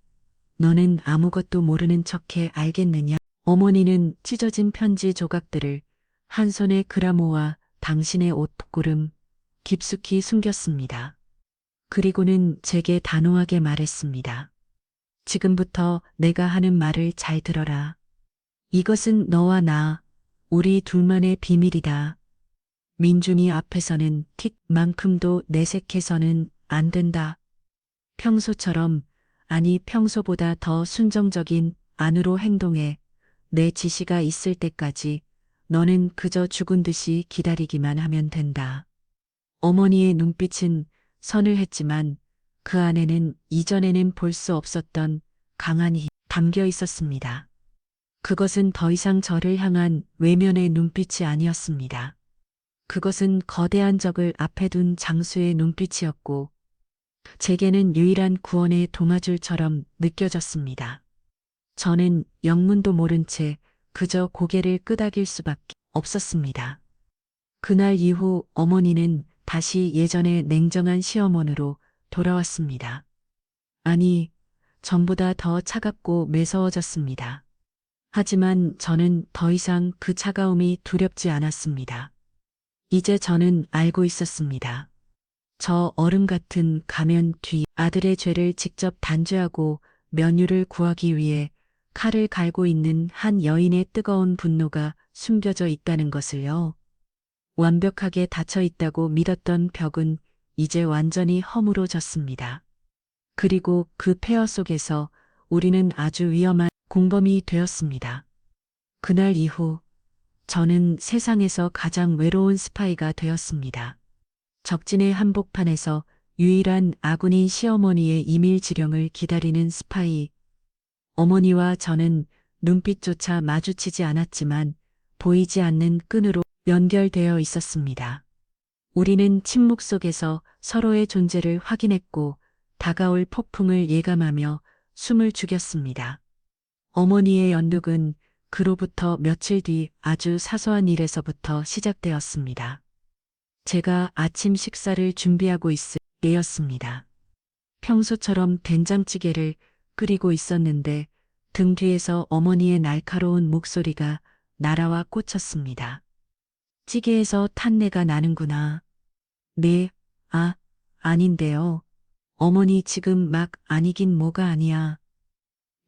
너는 아무것도 모르는 척해 알겠느냐? 어머니는 찢어진 편지 조각들을 한 손에 그라모와 당신의 옷구름 깊숙이 숨겼습니다. 그리고는 제게 단호하게 말했습니다. 지금부터 내가 하는 말을 잘 들어라. 이것은 너와 나, 우리 둘만의 비밀이다. 민준이 앞에서는 틱만큼도 내색해서는 안 된다. 평소처럼, 아니 평소보다 더 순정적인 안으로 행동해. 내 지시가 있을 때까지 너는 그저 죽은 듯이 기다리기만 하면 된다. 어머니의 눈빛은 서늘했지만 그 안에는 이전에는 볼 수 없었던 강한 힘이 담겨 있었습니다. 그것은 더 이상 저를 향한 외면의 눈빛이 아니었습니다. 그것은 거대한 적을 앞에 둔 장수의 눈빛이었고 제게는 유일한 구원의 도마줄처럼 느껴졌습니다. 저는 영문도 모른 채 그저 고개를 끄덕일 수밖에 없었습니다. 그날 이후 어머니는 다시 예전의 냉정한 시어머니로 돌아왔습니다. 아니, 전보다 더 차갑고 매서워졌습니다. 하지만 저는 더 이상 그 차가움이 두렵지 않았습니다. 이제 저는 알고 있었습니다. 저 얼음 같은 가면 뒤 아들의 죄를 직접 단죄하고 면유를 구하기 위해 칼을 갈고 있는 한 여인의 뜨거운 분노가 숨겨져 있다는 것을요. 완벽하게 닫혀 있다고 믿었던 벽은 이제 완전히 허물어졌습니다. 그리고 그 폐허 속에서 우리는 아주 위험한 공범이 되었습니다. 그날 이후 저는 세상에서 가장 외로운 스파이가 되었습니다. 적진의 한복판에서 유일한 아군인 시어머니의 이밀 지령을 기다리는 스파이. 어머니와 저는 눈빛조차 마주치지 않았지만 보이지 않는 끈으로 연결되어 있었습니다. 우리는 침묵 속에서 서로의 존재를 확인했고 다가올 폭풍을 예감하며 숨을 죽였습니다. 어머니의 연극은 그로부터 며칠 뒤 아주 사소한 일에서부터 시작되었습니다. 제가 아침 식사를 준비하고 있을 때였습니다. 평소처럼 된장찌개를 끓이고 있었는데 등 뒤에서 어머니의 날카로운 목소리가 날아와 꽂혔습니다. 찌개에서 탄내가 나는구나. 네, 아닌데요. 어머니 지금 막 아니긴 뭐가 아니야.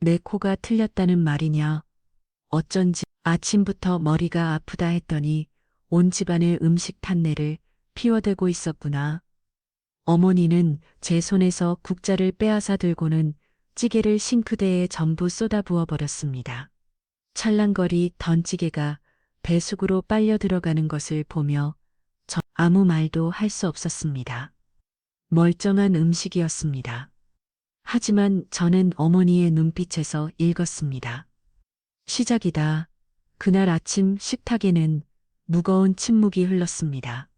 내 코가 틀렸다는 말이냐. 어쩐지 아침부터 머리가 아프다 했더니 온 집안의 음식 탄내를 피워대고 있었구나. 어머니는 제 손에서 국자를 빼앗아 들고는 찌개를 싱크대에 전부 쏟아부어 버렸습니다. 찰랑거리 던 찌개가 배숙으로 빨려 들어가는 것을 보며 저 아무 말도 할 수 없었습니다. 멀쩡한 음식이었습니다. 하지만 저는 어머니의 눈빛에서 읽었습니다. 시작이다. 그날 아침 식탁에는 무거운 침묵이 흘렀습니다.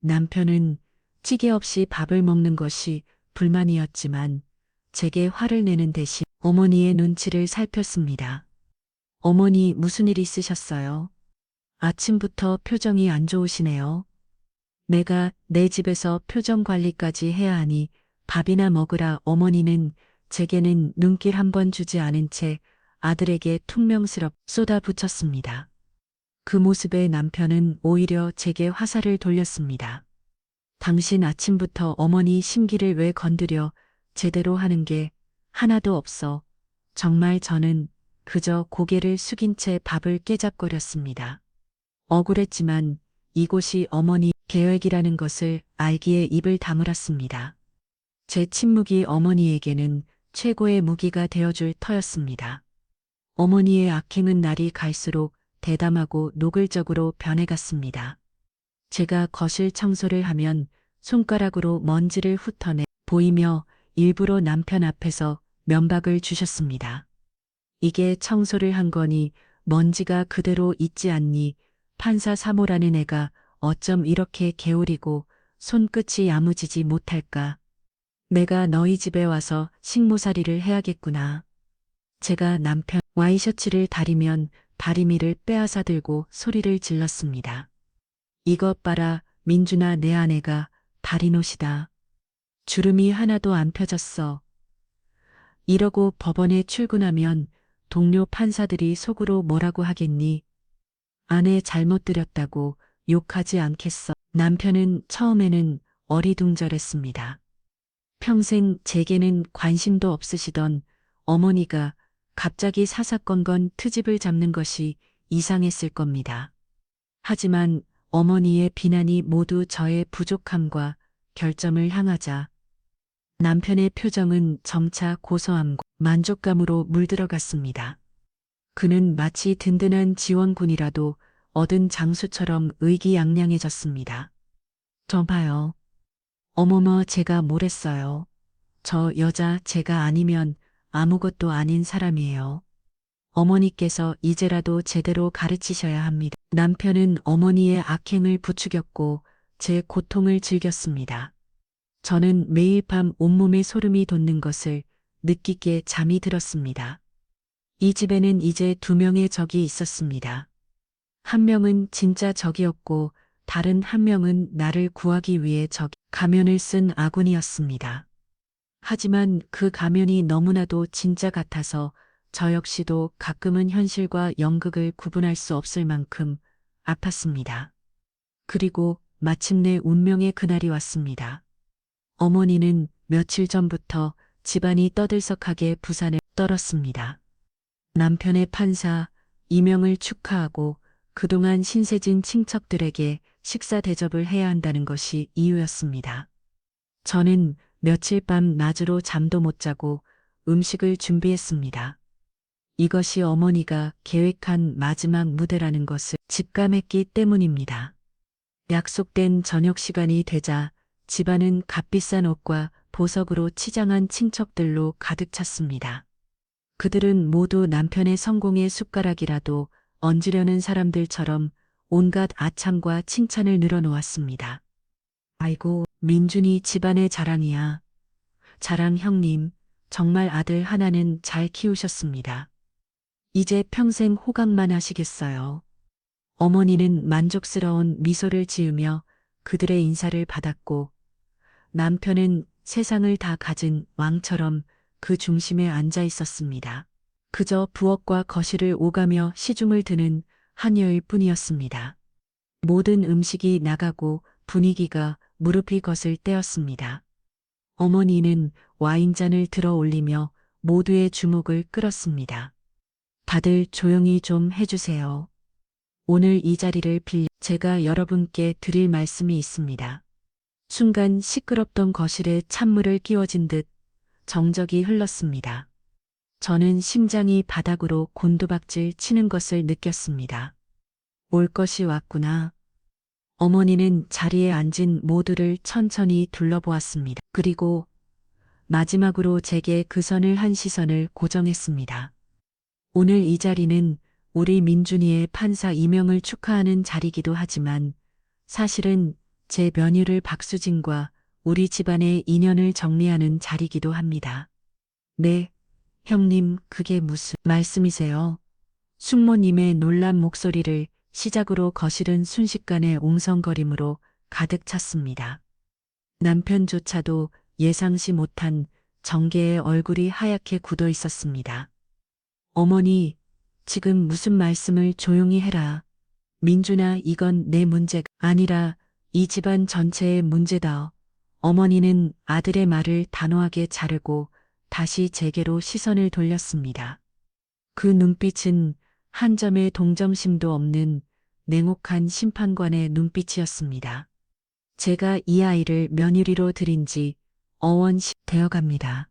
남편은 찌개 없이 밥을 먹는 것이 불만이었지만 제게 화를 내는 대신 어머니의 눈치를 살폈습니다. 어머니 무슨 일 있으셨어요? 아침부터 표정이 안 좋으시네요. 내가 내 집에서 표정 관리까지 해야 하니 밥이나 먹으라. 어머니는 제게는 눈길 한 번 주지 않은 채 아들에게 퉁명스럽 쏟아붙였습니다. 그 모습에 남편은 오히려 제게 화살을 돌렸습니다. 당신 아침부터 어머니 심기를 왜 건드려? 제대로 하는 게 하나도 없어. 정말 저는 그저 고개를 숙인 채 밥을 깨작거렸습니다. 억울했지만 이곳이 어머니 계획이라는 것을 알기에 입을 다물었습니다. 제 침묵이 어머니에게는 최고의 무기가 되어줄 터였습니다. 어머니의 악행은 날이 갈수록 대담하고 노골적으로 변해갔습니다. 제가 거실 청소를 하면 손가락으로 먼지를 훑어내 보이며 일부러 남편 앞에서 면박을 주셨습니다. 이게 청소를 한 거니 먼지가 그대로 있지 않니? 판사 사모라는 애가 어쩜 이렇게 게으르고 손끝이 야무지지 못할까? 내가 너희 집에 와서 식모살이를 해야겠구나. 제가 남편 와이셔츠를 다리면 다리미를 빼앗아 들고 소리를 질렀습니다. 이것 봐라, 민준아, 내 아내가 다리노시다. 주름이 하나도 안 펴졌어. 이러고 법원에 출근하면 동료 판사들이 속으로 뭐라고 하겠니? 아내 잘못 들였다고 욕하지 않겠어. 남편은 처음에는 어리둥절했습니다. 평생 제게는 관심도 없으시던 어머니가 갑자기 사사건건 트집을 잡는 것이 이상했을 겁니다. 하지만 어머니의 비난이 모두 저의 부족함과 결점을 향하자 남편의 표정은 점차 고소함과 만족감으로 물들어갔습니다. 그는 마치 든든한 지원군이라도 얻은 장수처럼 의기양양해졌습니다. 저 봐요. 어머머, 제가 뭘 했어요. 저 여자 제가 아니면 아무것도 아닌 사람이에요. 어머니께서 이제라도 제대로 가르치셔야 합니다. 남편은 어머니의 악행을 부추겼고 제 고통을 즐겼습니다. 저는 매일 밤 온몸에 소름이 돋는 것을 느끼게 잠이 들었습니다. 이 집에는 이제 2명의 적이 있었습니다. 한 명은 진짜 적이었고 다른 한 명은 나를 구하기 위해 가면을 쓴 아군이었습니다. 하지만 그 가면이 너무나도 진짜 같아서 저 역시도 가끔은 현실과 연극을 구분할 수 없을 만큼 아팠습니다. 그리고 마침내 운명의 그날이 왔습니다. 어머니는 며칠 전부터 집안이 떠들썩하게 부산에 떨었습니다. 남편의 판사 임명을 축하하고 그동안 신세진 친척들에게 식사 대접을 해야 한다는 것이 이유였습니다. 저는 며칠 밤 낮으로 잠도 못 자고 음식을 준비했습니다. 이것이 어머니가 계획한 마지막 무대라는 것을 직감했기 때문입니다. 약속된 저녁 시간이 되자 집안은 값비싼 옷과 보석으로 치장한 친척들로 가득 찼습니다. 그들은 모두 남편의 성공의 숟가락이라도 얹으려는 사람들처럼 온갖 아참과 칭찬을 늘어놓았습니다. 아이고, 민준이 집안의 자랑이야. 자랑 형님, 정말 아들 하나는 잘 키우셨습니다. 이제 평생 호강만 하시겠어요. 어머니는 만족스러운 미소를 지으며 그들의 인사를 받았고 남편은 세상을 다 가진 왕처럼 그 중심에 앉아 있었습니다. 그저 부엌과 거실을 오가며 시중을 드는 한여일 뿐이었습니다. 모든 음식이 나가고 분위기가 무릎이 것을 때였습니다. 어머니는 와인잔을 들어 올리며 모두의 주목을 끌었습니다. 다들 조용히 좀 해주세요. 오늘 이 자리를 빌려 제가 여러분께 드릴 말씀이 있습니다. 순간 시끄럽던 거실에 찬물을 끼워진 듯 정적이 흘렀습니다. 저는 심장이 바닥으로 곤두박질 치는 것을 느꼈습니다. 올 것이 왔구나. 어머니는 자리에 앉은 모두를 천천히 둘러보았습니다. 그리고 마지막으로 제게 그 선을 한 시선을 고정했습니다. 오늘 이 자리는 우리 민준이의 판사 임명을 축하하는 자리이기도 하지만 사실은 제 며느를 박수진과 우리 집안의 인연을 정리하는 자리이기도 합니다. 네, 형님, 그게 무슨 말씀이세요? 숙모님의 놀란 목소리를 시작으로 거실은 순식간에 옹성거림으로 가득 찼습니다. 남편조차도 예상치 못한 정계의 얼굴이 하얗게 굳어 있었습니다. 어머니, 지금 무슨 말씀을 조용히 해라. 민준아, 이건 내 문제가 아니라 이 집안 전체의 문제다. 어머니는 아들의 말을 단호하게 자르고 다시 제게로 시선을 돌렸습니다. 그 눈빛은 한 점의 동정심도 없는 냉혹한 심판관의 눈빛이었습니다. 제가 이 아이를 며느리로 들인 지 어원시 되어갑니다.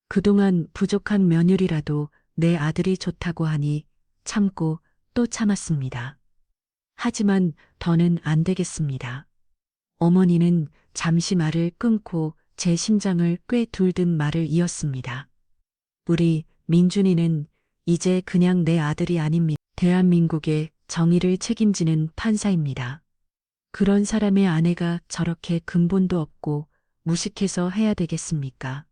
그동안 부족한 며느리라도 내 아들이 좋다고 하니 참고 또 참았습니다. 하지만 더는 안 되겠습니다. 어머니는 잠시 말을 끊고 제 심장을 꿰뚫듯 말을 이었습니다. 우리 민준이는 이제 그냥 내 아들이 아닙니다. 대한민국의 정의를 책임지는 판사입니다. 그런 사람의 아내가 저렇게 근본도 없고 무식해서 해야 되겠습니까?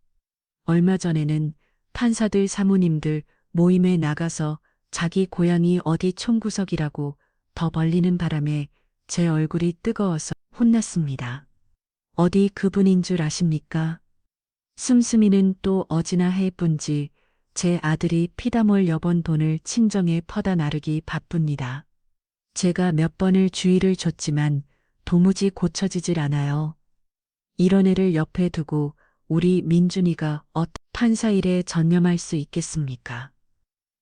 얼마 전에는 판사들 사모님들 모임에 나가서 자기 고향이 어디 총구석이라고 더 벌리는 바람에 제 얼굴이 뜨거워서 혼났습니다. 어디 그분인 줄 아십니까? 씀씀이는 또 어지나 해뿐지 제 아들이 피다몰 여번 돈을 친정에 퍼다 나르기 바쁩니다. 제가 몇 번을 주의를 줬지만 도무지 고쳐지질 않아요. 이런 애를 옆에 두고 우리 민준이가 판사 일에 전념할 수 있겠습니까?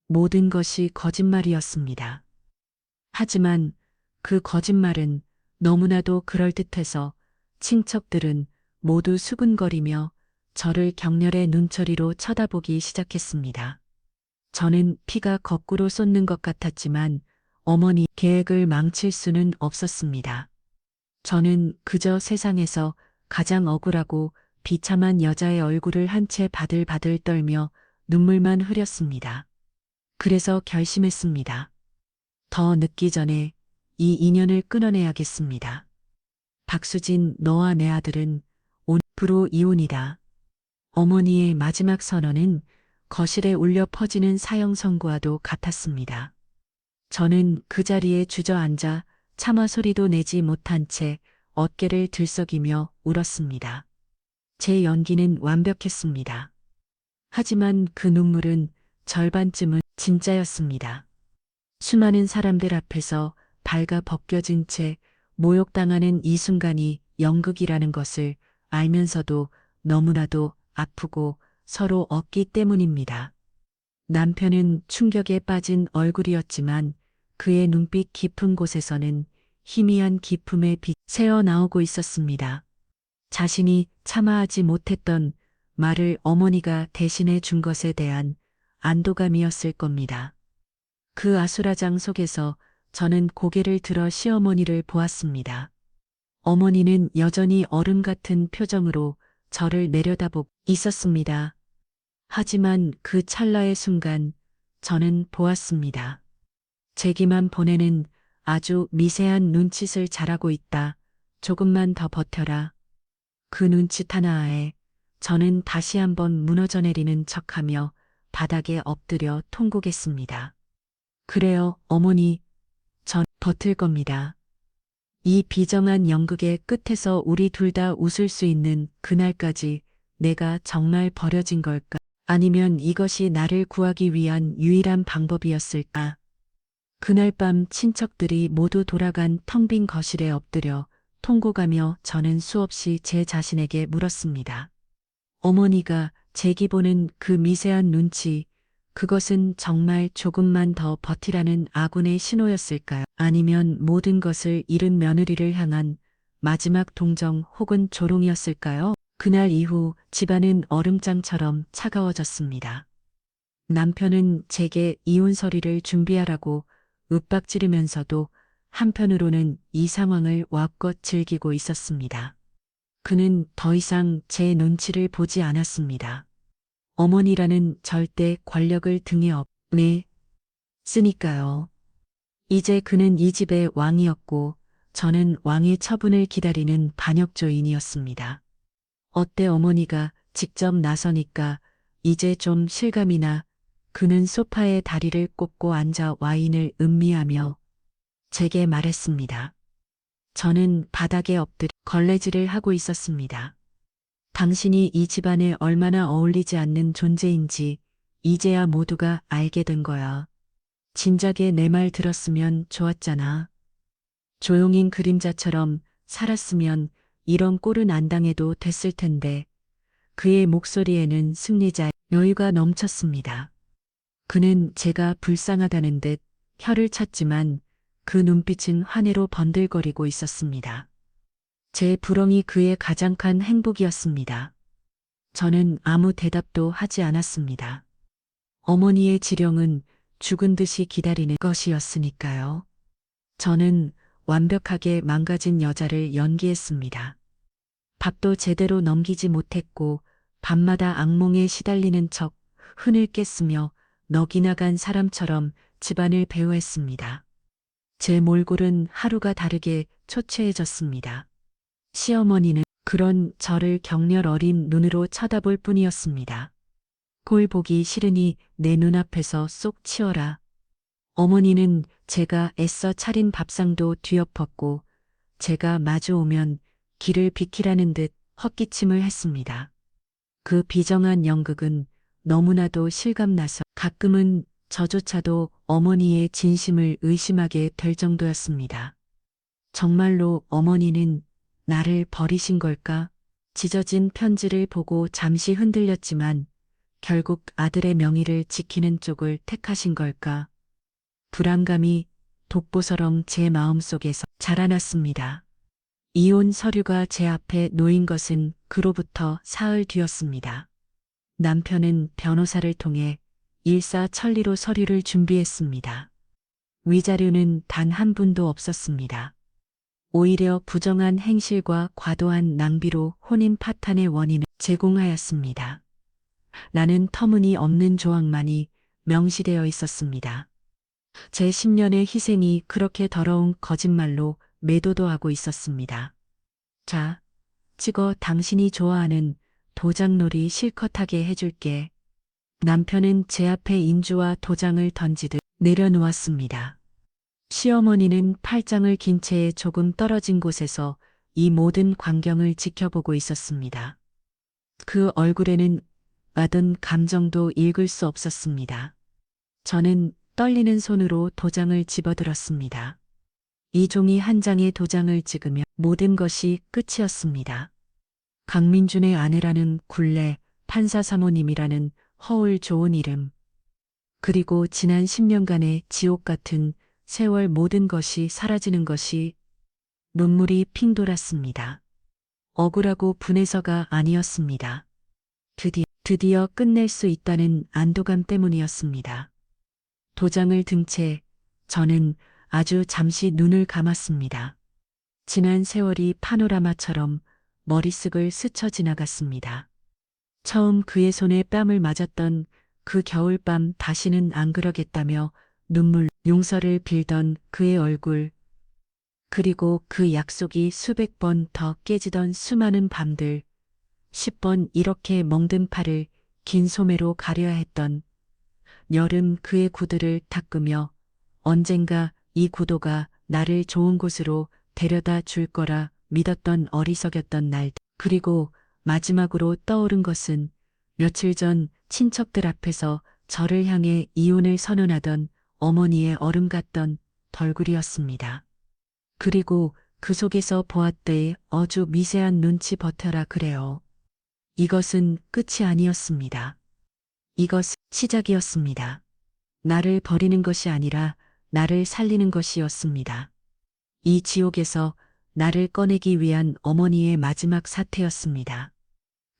모든 것이 거짓말이었습니다. 하지만 그 거짓말은 너무나도 그럴듯해서 친척들은 모두 수근거리며 저를 격렬의 눈초리로 쳐다보기 시작했습니다. 저는 피가 거꾸로 쏟는 것 같았지만 어머니 계획을 망칠 수는 없었습니다. 저는 그저 세상에서 가장 억울하고 비참한 여자의 얼굴을 한 채 바들바들 떨며 눈물만 흐렸습니다. 그래서 결심했습니다. 더 늦기 전에 이 인연을 끊어내야겠습니다. 박수진, 너와 내 아들은 오늘부로 이혼이다. 어머니의 마지막 선언은 거실에 울려 퍼지는 사형 선고와도 같았습니다. 저는 그 자리에 주저앉아 차마 소리도 내지 못한 채 어깨를 들썩이며 울었습니다. 제 연기는 완벽했습니다. 하지만 그 눈물은 절반쯤은 진짜였습니다. 수많은 사람들 앞에서 발가 벗겨진 채 모욕당하는 이 순간이 연극이라는 것을 알면서도 너무나도 아프고 서러웠기 때문입니다. 남편은 충격에 빠진 얼굴이었지만 그의 눈빛 깊은 곳에서는 희미한 기품의 빛이 새어나오고 있었습니다. 자신이 참아하지 못했던 말을 어머니가 대신해 준 것에 대한 안도감이었을 겁니다. 그 아수라장 속에서 저는 고개를 들어 시어머니를 보았습니다. 어머니는 여전히 얼음 같은 표정으로 저를 내려다보고 있었습니다. 하지만 그 찰나의 순간 저는 보았습니다. 제기만 보내는 아주 미세한 눈짓을 잘하고 있다. 조금만 더 버텨라. 그 눈짓 하나에 저는 다시 한번 무너져 내리는 척하며 바닥에 엎드려 통곡했습니다. 그래요, 어머니. 전 버틸 겁니다. 이 비정한 연극의 끝에서 우리 둘 다 웃을 수 있는 그날까지 내가 정말 버려진 걸까? 아니면 이것이 나를 구하기 위한 유일한 방법이었을까? 그날 밤 친척들이 모두 돌아간 텅 빈 거실에 엎드려 통곡하며 저는 수없이 제 자신에게 물었습니다. 어머니가 제기 보는 그 미세한 눈치, 그것은 정말 조금만 더 버티라는 아군의 신호였을까요? 아니면 모든 것을 잃은 며느리를 향한 마지막 동정 혹은 조롱이었을까요? 그날 이후 집안은 얼음장처럼 차가워졌습니다. 남편은 제게 이혼 서류를 준비하라고 윽박지르면서도 한편으로는 이 상황을 와껏 즐기고 있었습니다. 그는 더 이상 제 눈치를 보지 않았습니다. 어머니라는 절대 권력을 등에 업네 쓰니까요. 이제 그는 이 집의 왕이었고 저는 왕의 처분을 기다리는 반역조인이었습니다. 어때 어머니가 직접 나서니까 이제 좀 실감이나. 그는 소파에 다리를 꽂고 앉아 와인을 음미하며 제게 말했습니다. 저는 바닥에 엎드려 걸레질을 하고 있었습니다. 당신이 이 집안에 얼마나 어울리지 않는 존재인지 이제야 모두가 알게 된 거야. 진작에 내 말 들었으면 좋았잖아. 조용인 그림자처럼 살았으면 이런 꼴은 안 당해도 됐을 텐데. 그의 목소리에는 승리자의 여유가 넘쳤습니다. 그는 제가 불쌍하다는 듯 혀를 찼지만 그 눈빛은 환해로 번들거리고 있었습니다. 제 불엉이 그의 가장 큰 행복이었습니다. 저는 아무 대답도 하지 않았습니다. 어머니의 지령은 죽은 듯이 기다리는 것이었으니까요. 저는 완벽하게 망가진 여자를 연기했습니다. 밥도 제대로 넘기지 못했고 밤마다 악몽에 시달리는 척 흔을 깼으며 넋이 나간 사람처럼 집안을 배회했습니다. 제 몰골은 하루가 다르게 초췌해졌습니다. 시어머니는 그런 저를 격렬 어린 눈으로 쳐다볼 뿐이었습니다. 꼴 보기 싫으니 내 눈앞에서 쏙 치워라. 어머니는 제가 애써 차린 밥상도 뒤엎었고 제가 마주오면 길을 비키라는 듯 헛기침을 했습니다. 그 비정한 연극은 너무나도 실감나서 가끔은 저조차도 어머니의 진심을 의심하게 될 정도였습니다. 정말로 어머니는 나를 버리신 걸까? 찢어진 편지를 보고 잠시 흔들렸지만 결국 아들의 명의를 지키는 쪽을 택하신 걸까? 불안감이 독보처럼 제 마음속에서 자라났습니다. 이혼 서류가 제 앞에 놓인 것은 그로부터 사흘 뒤였습니다. 남편은 변호사를 통해 일사천리로 서류를 준비했습니다. 위자료는 단 한 푼도 없었습니다. 오히려 부정한 행실과 과도한 낭비로 혼인 파탄의 원인을 제공하였습니다. 라는 터무니없는 조항만이 명시되어 있었습니다. 제 10년의 희생이 그렇게 더러운 거짓말로 매도도하고 있었습니다. 자, 찍어 당신이 좋아하는 도장놀이 실컷 하게 해줄게. 남편은 제 앞에 인주와 도장을 던지듯 내려놓았습니다. 시어머니는 팔짱을 긴 채에 조금 떨어진 곳에서 이 모든 광경을 지켜보고 있었습니다. 그 얼굴에는 어떤 감정도 읽을 수 없었습니다. 저는 떨리는 손으로 도장을 집어들었습니다. 이 종이 한 장의 도장을 찍으며 모든 것이 끝이었습니다. 강민준의 아내라는 굴레, 판사 사모님이라는 허울 좋은 이름, 그리고 지난 10년간의 지옥 같은 세월 모든 것이 사라지는 것이 눈물이 핑 돌았습니다. 억울하고 분해서가 아니었습니다. 드디어 끝낼 수 있다는 안도감 때문이었습니다. 도장을 든 채 저는 아주 잠시 눈을 감았습니다. 지난 세월이 파노라마처럼 머릿속을 스쳐 지나갔습니다. 처음 그의 손에 뺨을 맞았던 그 겨울밤 다시는 안 그러겠다며 눈물 용서를 빌던 그의 얼굴, 그리고 그 약속이 수백 번 더 깨지던 수많은 밤들, 10번 이렇게 멍든 팔을 긴 소매로 가려야 했던 여름 그의 구두를 닦으며 언젠가 이 구도가 나를 좋은 곳으로 데려다 줄 거라 믿었던 어리석였던 날, 그리고 마지막으로 떠오른 것은 며칠 전 친척들 앞에서 저를 향해 이혼을 선언하던 어머니의 얼음 같던 덜굴이었습니다. 그리고 그 속에서 보았대의 아주 미세한 눈치 버텨라 그래요. 이것은 끝이 아니었습니다. 이것은 시작이었습니다. 나를 버리는 것이 아니라 나를 살리는 것이었습니다. 이 지옥에서 나를 꺼내기 위한 어머니의 마지막 사태였습니다.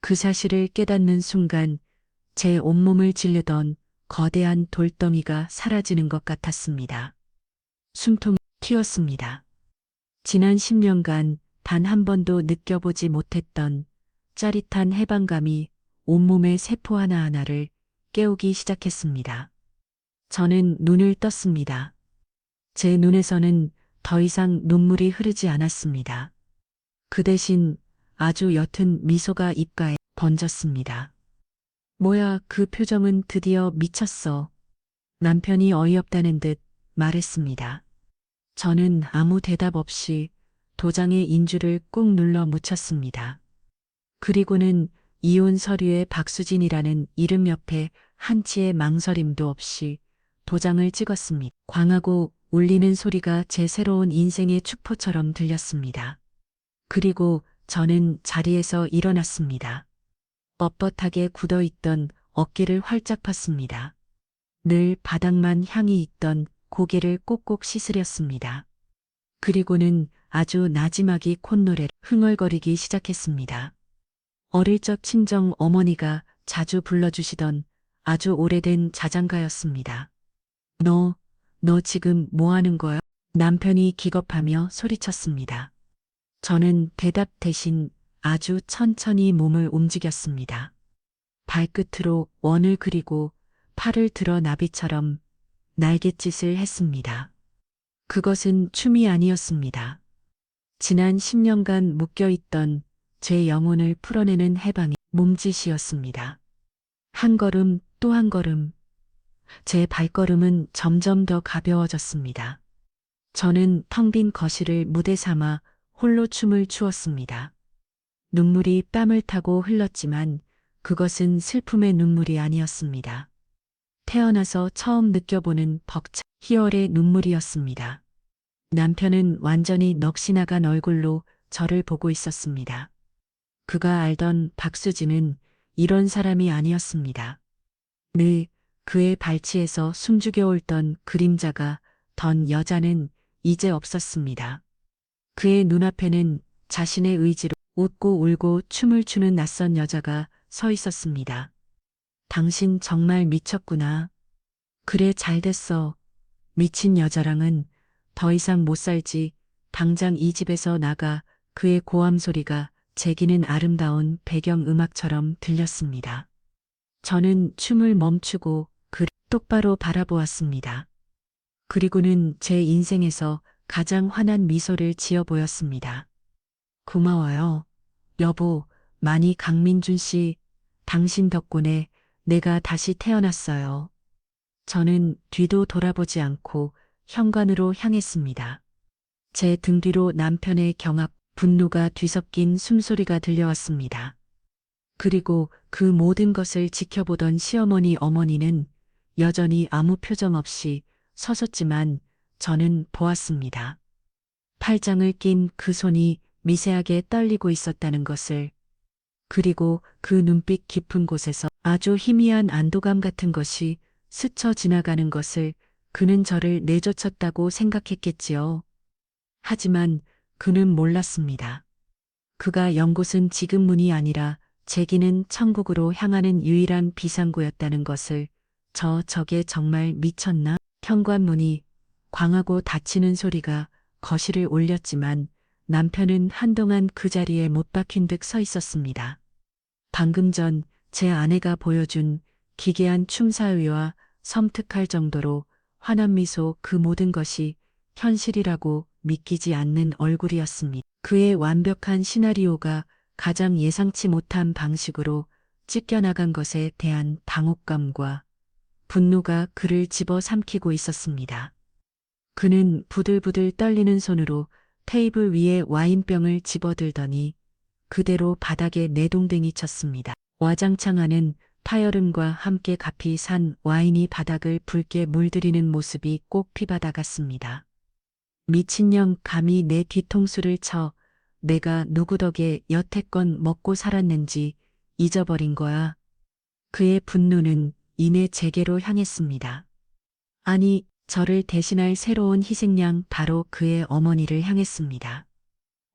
그 사실을 깨닫는 순간 제 온몸을 질르던 거대한 돌덩이가 사라지는 것 같았습니다. 숨통이 튀었습니다. 지난 10년간 단 한 번도 느껴보지 못했던 짜릿한 해방감이 온몸의 세포 하나하나를 깨우기 시작했습니다. 저는 눈을 떴습니다. 제 눈에서는 더 이상 눈물이 흐르지 않았습니다. 그 대신 아주 옅은 미소가 입가에 번졌습니다. 뭐야, 그 표정은 드디어 미쳤어. 남편이 어이없다는 듯 말했습니다. 저는 아무 대답 없이 도장의 인주를 꾹 눌러 묻혔습니다. 그리고는 이혼 서류에 박수진이라는 이름 옆에 한치의 망설임도 없이 도장을 찍었습니다. 광하고 울리는 소리가 제 새로운 인생의 축포처럼 들렸습니다. 그리고 저는 자리에서 일어났습니다. 뻣뻣하게 굳어있던 어깨를 활짝 폈습니다. 늘 바닥만 향이 있던 고개를 꼭꼭 씻으렸습니다. 그리고는 아주 나지막이 콧노래를 흥얼거리기 시작했습니다. 어릴 적 친정 어머니가 자주 불러주시던 아주 오래된 자장가였습니다. 너 지금 뭐 하는 거야? 남편이 기겁하며 소리쳤습니다. 저는 대답 대신 아주 천천히 몸을 움직였습니다. 발끝으로 원을 그리고 팔을 들어 나비처럼 날갯짓을 했습니다. 그것은 춤이 아니었습니다. 지난 10년간 묶여있던 제 영혼을 풀어내는 해방의 몸짓이었습니다. 한 걸음 또 한 걸음, 제 발걸음은 점점 더 가벼워졌습니다. 저는 텅 빈 거실을 무대 삼아 홀로 춤을 추었습니다. 눈물이 뺨을 타고 흘렀지만 그것은 슬픔의 눈물이 아니었습니다. 태어나서 처음 느껴보는 벅찬 희열의 눈물이었습니다. 남편은 완전히 넋이 나간 얼굴로 저를 보고 있었습니다. 그가 알던 박수진은 이런 사람이 아니었습니다. 늘 그의 발치에서 숨죽여 옳던 그림자가 던 여자는 이제 없었습니다. 그의 눈앞에는 자신의 의지로 웃고 울고 춤을 추는 낯선 여자가 서 있었습니다. 당신 정말 미쳤구나. 그래 잘 됐어. 미친 여자랑은 더 이상 못 살지. 당장 이 집에서 나가. 그의 고함 소리가 제기는 아름다운 배경음악처럼 들렸습니다. 저는 춤을 멈추고 그를 똑바로 바라보았습니다. 그리고는 제 인생에서 가장 환한 미소를 지어 보였습니다. 고마워요. 여보, 많이 강민준 씨, 당신 덕분에 내가 다시 태어났어요. 저는 뒤도 돌아보지 않고 현관으로 향했습니다. 제 등 뒤로 남편의 경악, 분노가 뒤섞인 숨소리가 들려왔습니다. 그리고 그 모든 것을 지켜보던 시어머니 어머니는 여전히 아무 표정 없이 서섰지만 저는 보았습니다. 팔짱을 낀 그 손이 미세하게 떨리고 있었다는 것을, 그리고 그 눈빛 깊은 곳에서 아주 희미한 안도감 같은 것이 스쳐 지나가는 것을. 그는 저를 내쫓았다고 생각했겠지요. 하지만 그는 몰랐습니다. 그가 연 곳은 지금 문이 아니라 제기는 천국으로 향하는 유일한 비상구였다는 것을. 저게 정말 미쳤나? 현관문이 광하고 닫히는 소리가 거실을 울렸지만 남편은 한동안 그 자리에 못 박힌 듯 서 있었습니다. 방금 전 제 아내가 보여준 기괴한 춤사위와 섬뜩할 정도로 환한 미소, 그 모든 것이 현실이라고 믿기지 않는 얼굴이었습니다. 그의 완벽한 시나리오가 가장 예상치 못한 방식으로 찢겨나간 것에 대한 당혹감과 분노가 그를 집어삼키고 있었습니다. 그는 부들부들 떨리는 손으로 테이블 위에 와인병을 집어들더니 그대로 바닥에 내동댕이 쳤습니다. 와장창 안은 파여름과 함께 가피 산 와인이 바닥을 붉게 물들이는 모습이 꼭 피바다 같습니다. 미친년, 감히 내 뒤통수를 쳐. 내가 누구 덕에 여태껏 먹고 살았는지 잊어버린 거야. 그의 분노는 이내 제게로 향했습니다. 아니, 저를 대신할 새로운 희생양, 바로 그의 어머니를 향했습니다.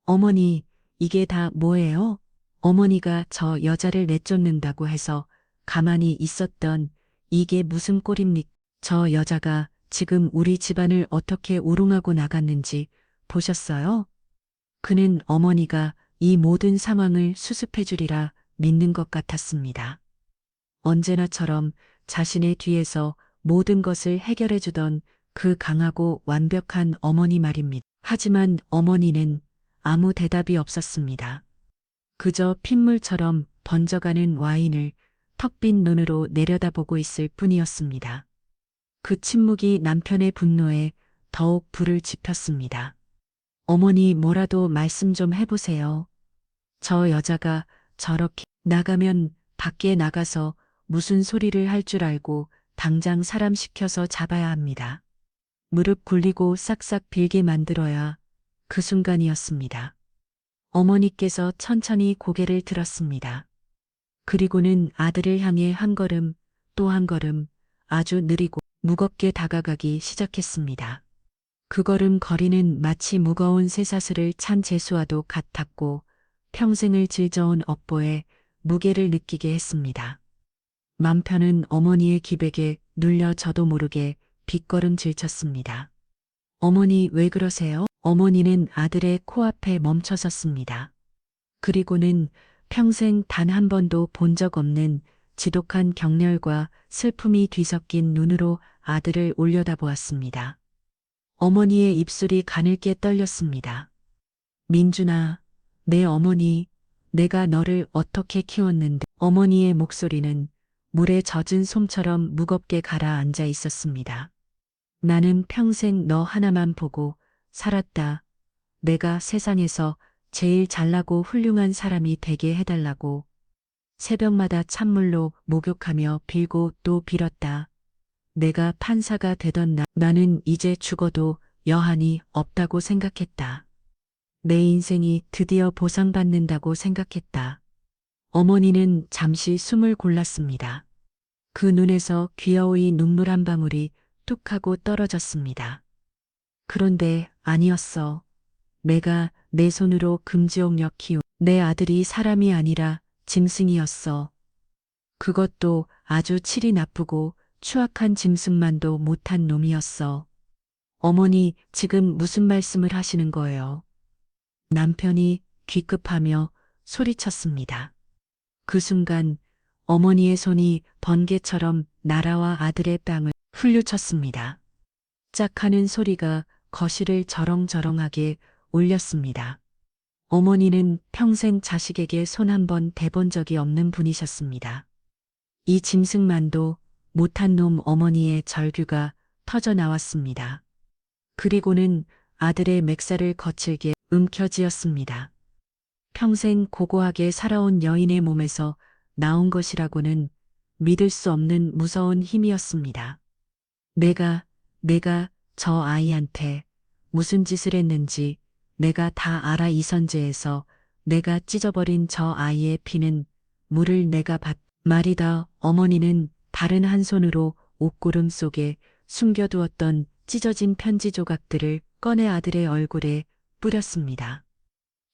어머니, 이게 다 뭐예요? 어머니가 저 여자를 내쫓는다고 해서 가만히 있었던 이게 무슨 꼴입니까? 저 여자가 지금 우리 집안을 어떻게 우롱하고 나갔는지 보셨어요? 그는 어머니가 이 모든 상황을 수습해 주리라 믿는 것 같았습니다. 언제나처럼 자신의 뒤에서 모든 것을 해결해 주던 그 강하고 완벽한 어머니 말입니다. 하지만 어머니는 아무 대답이 없었습니다. 그저 핏물처럼 번져가는 와인을 턱빈 눈으로 내려다보고 있을 뿐이었습니다. 그 침묵이 남편의 분노에 더욱 불을 지폈습니다. 어머니, 뭐라도 말씀 좀 해보세요. 저 여자가 저렇게 나가면 밖에 나가서 무슨 소리를 할 줄 알고 당장 사람 시켜서 잡아야 합니다. 무릎 굴리고 싹싹 빌게 만들어야. 그 순간이었습니다. 어머니께서 천천히 고개를 들었습니다. 그리고는 아들을 향해 한 걸음 또 한 걸음 아주 느리고 무겁게 다가가기 시작했습니다. 그 걸음 거리는 마치 무거운 쇠사슬을 찬 제수와도 같았고 평생을 질져온 업보에 무게를 느끼게 했습니다. 남편은 어머니의 기백에 눌려 저도 모르게 빗걸음질 쳤습니다. 어머니, 왜 그러세요? 어머니는 아들의 코앞에 멈춰섰습니다. 그리고는 평생 단 한 번도 본 적 없는 지독한 경멸과 슬픔이 뒤섞인 눈으로 아들을 올려다보았습니다. 어머니의 입술이 가늘게 떨렸습니다. 민준아, 내 어머니, 내가 너를 어떻게 키웠는데. 어머니의 목소리는 물에 젖은 솜처럼 무겁게 가라앉아 있었습니다. 나는 평생 너 하나만 보고 살았다. 내가 세상에서 제일 잘나고 훌륭한 사람이 되게 해달라고. 새벽마다 찬물로 목욕하며 빌고 또 빌었다. 내가 판사가 되던 나는 이제 죽어도 여한이 없다고 생각했다. 내 인생이 드디어 보상받는다고 생각했다. 어머니는 잠시 숨을 골랐습니다. 그 눈에서 귀여이 눈물 한 방울이 뚝 하고 떨어졌습니다. 그런데 아니었어. 내가 내 손으로 금지옥력 키운 내 아들이 사람이 아니라 짐승이었어. 그것도 아주 칠이 나쁘고 추악한 짐승만도 못한 놈이었어. 어머니, 지금 무슨 말씀을 하시는 거예요? 남편이 귀급하며 소리쳤습니다. 그 순간 어머니의 손이 번개처럼 나라와 아들의 뺨을 훌류쳤습니다. 짝 하는 소리가 거실을 저렁저렁하게 울렸습니다. 어머니는 평생 자식에게 손 한 번 대본 적이 없는 분이셨습니다. 이 짐승만도 못한 놈 어머니의 절규가 터져 나왔습니다. 그리고는 아들의 맥살을 거칠게 움켜쥐었습니다. 평생 고고하게 살아온 여인의 몸에서 나온 것이라고는 믿을 수 없는 무서운 힘이었습니다. 내가 저 아이한테 무슨 짓을 했는지 내가 다 알아. 이선재에서 내가 찢어버린 저 아이의 피는 물을 내가 말이다. 어머니는 다른 한 손으로 옷고름 속에 숨겨두었던 찢어진 편지 조각들을 꺼내 아들의 얼굴에 뿌렸습니다.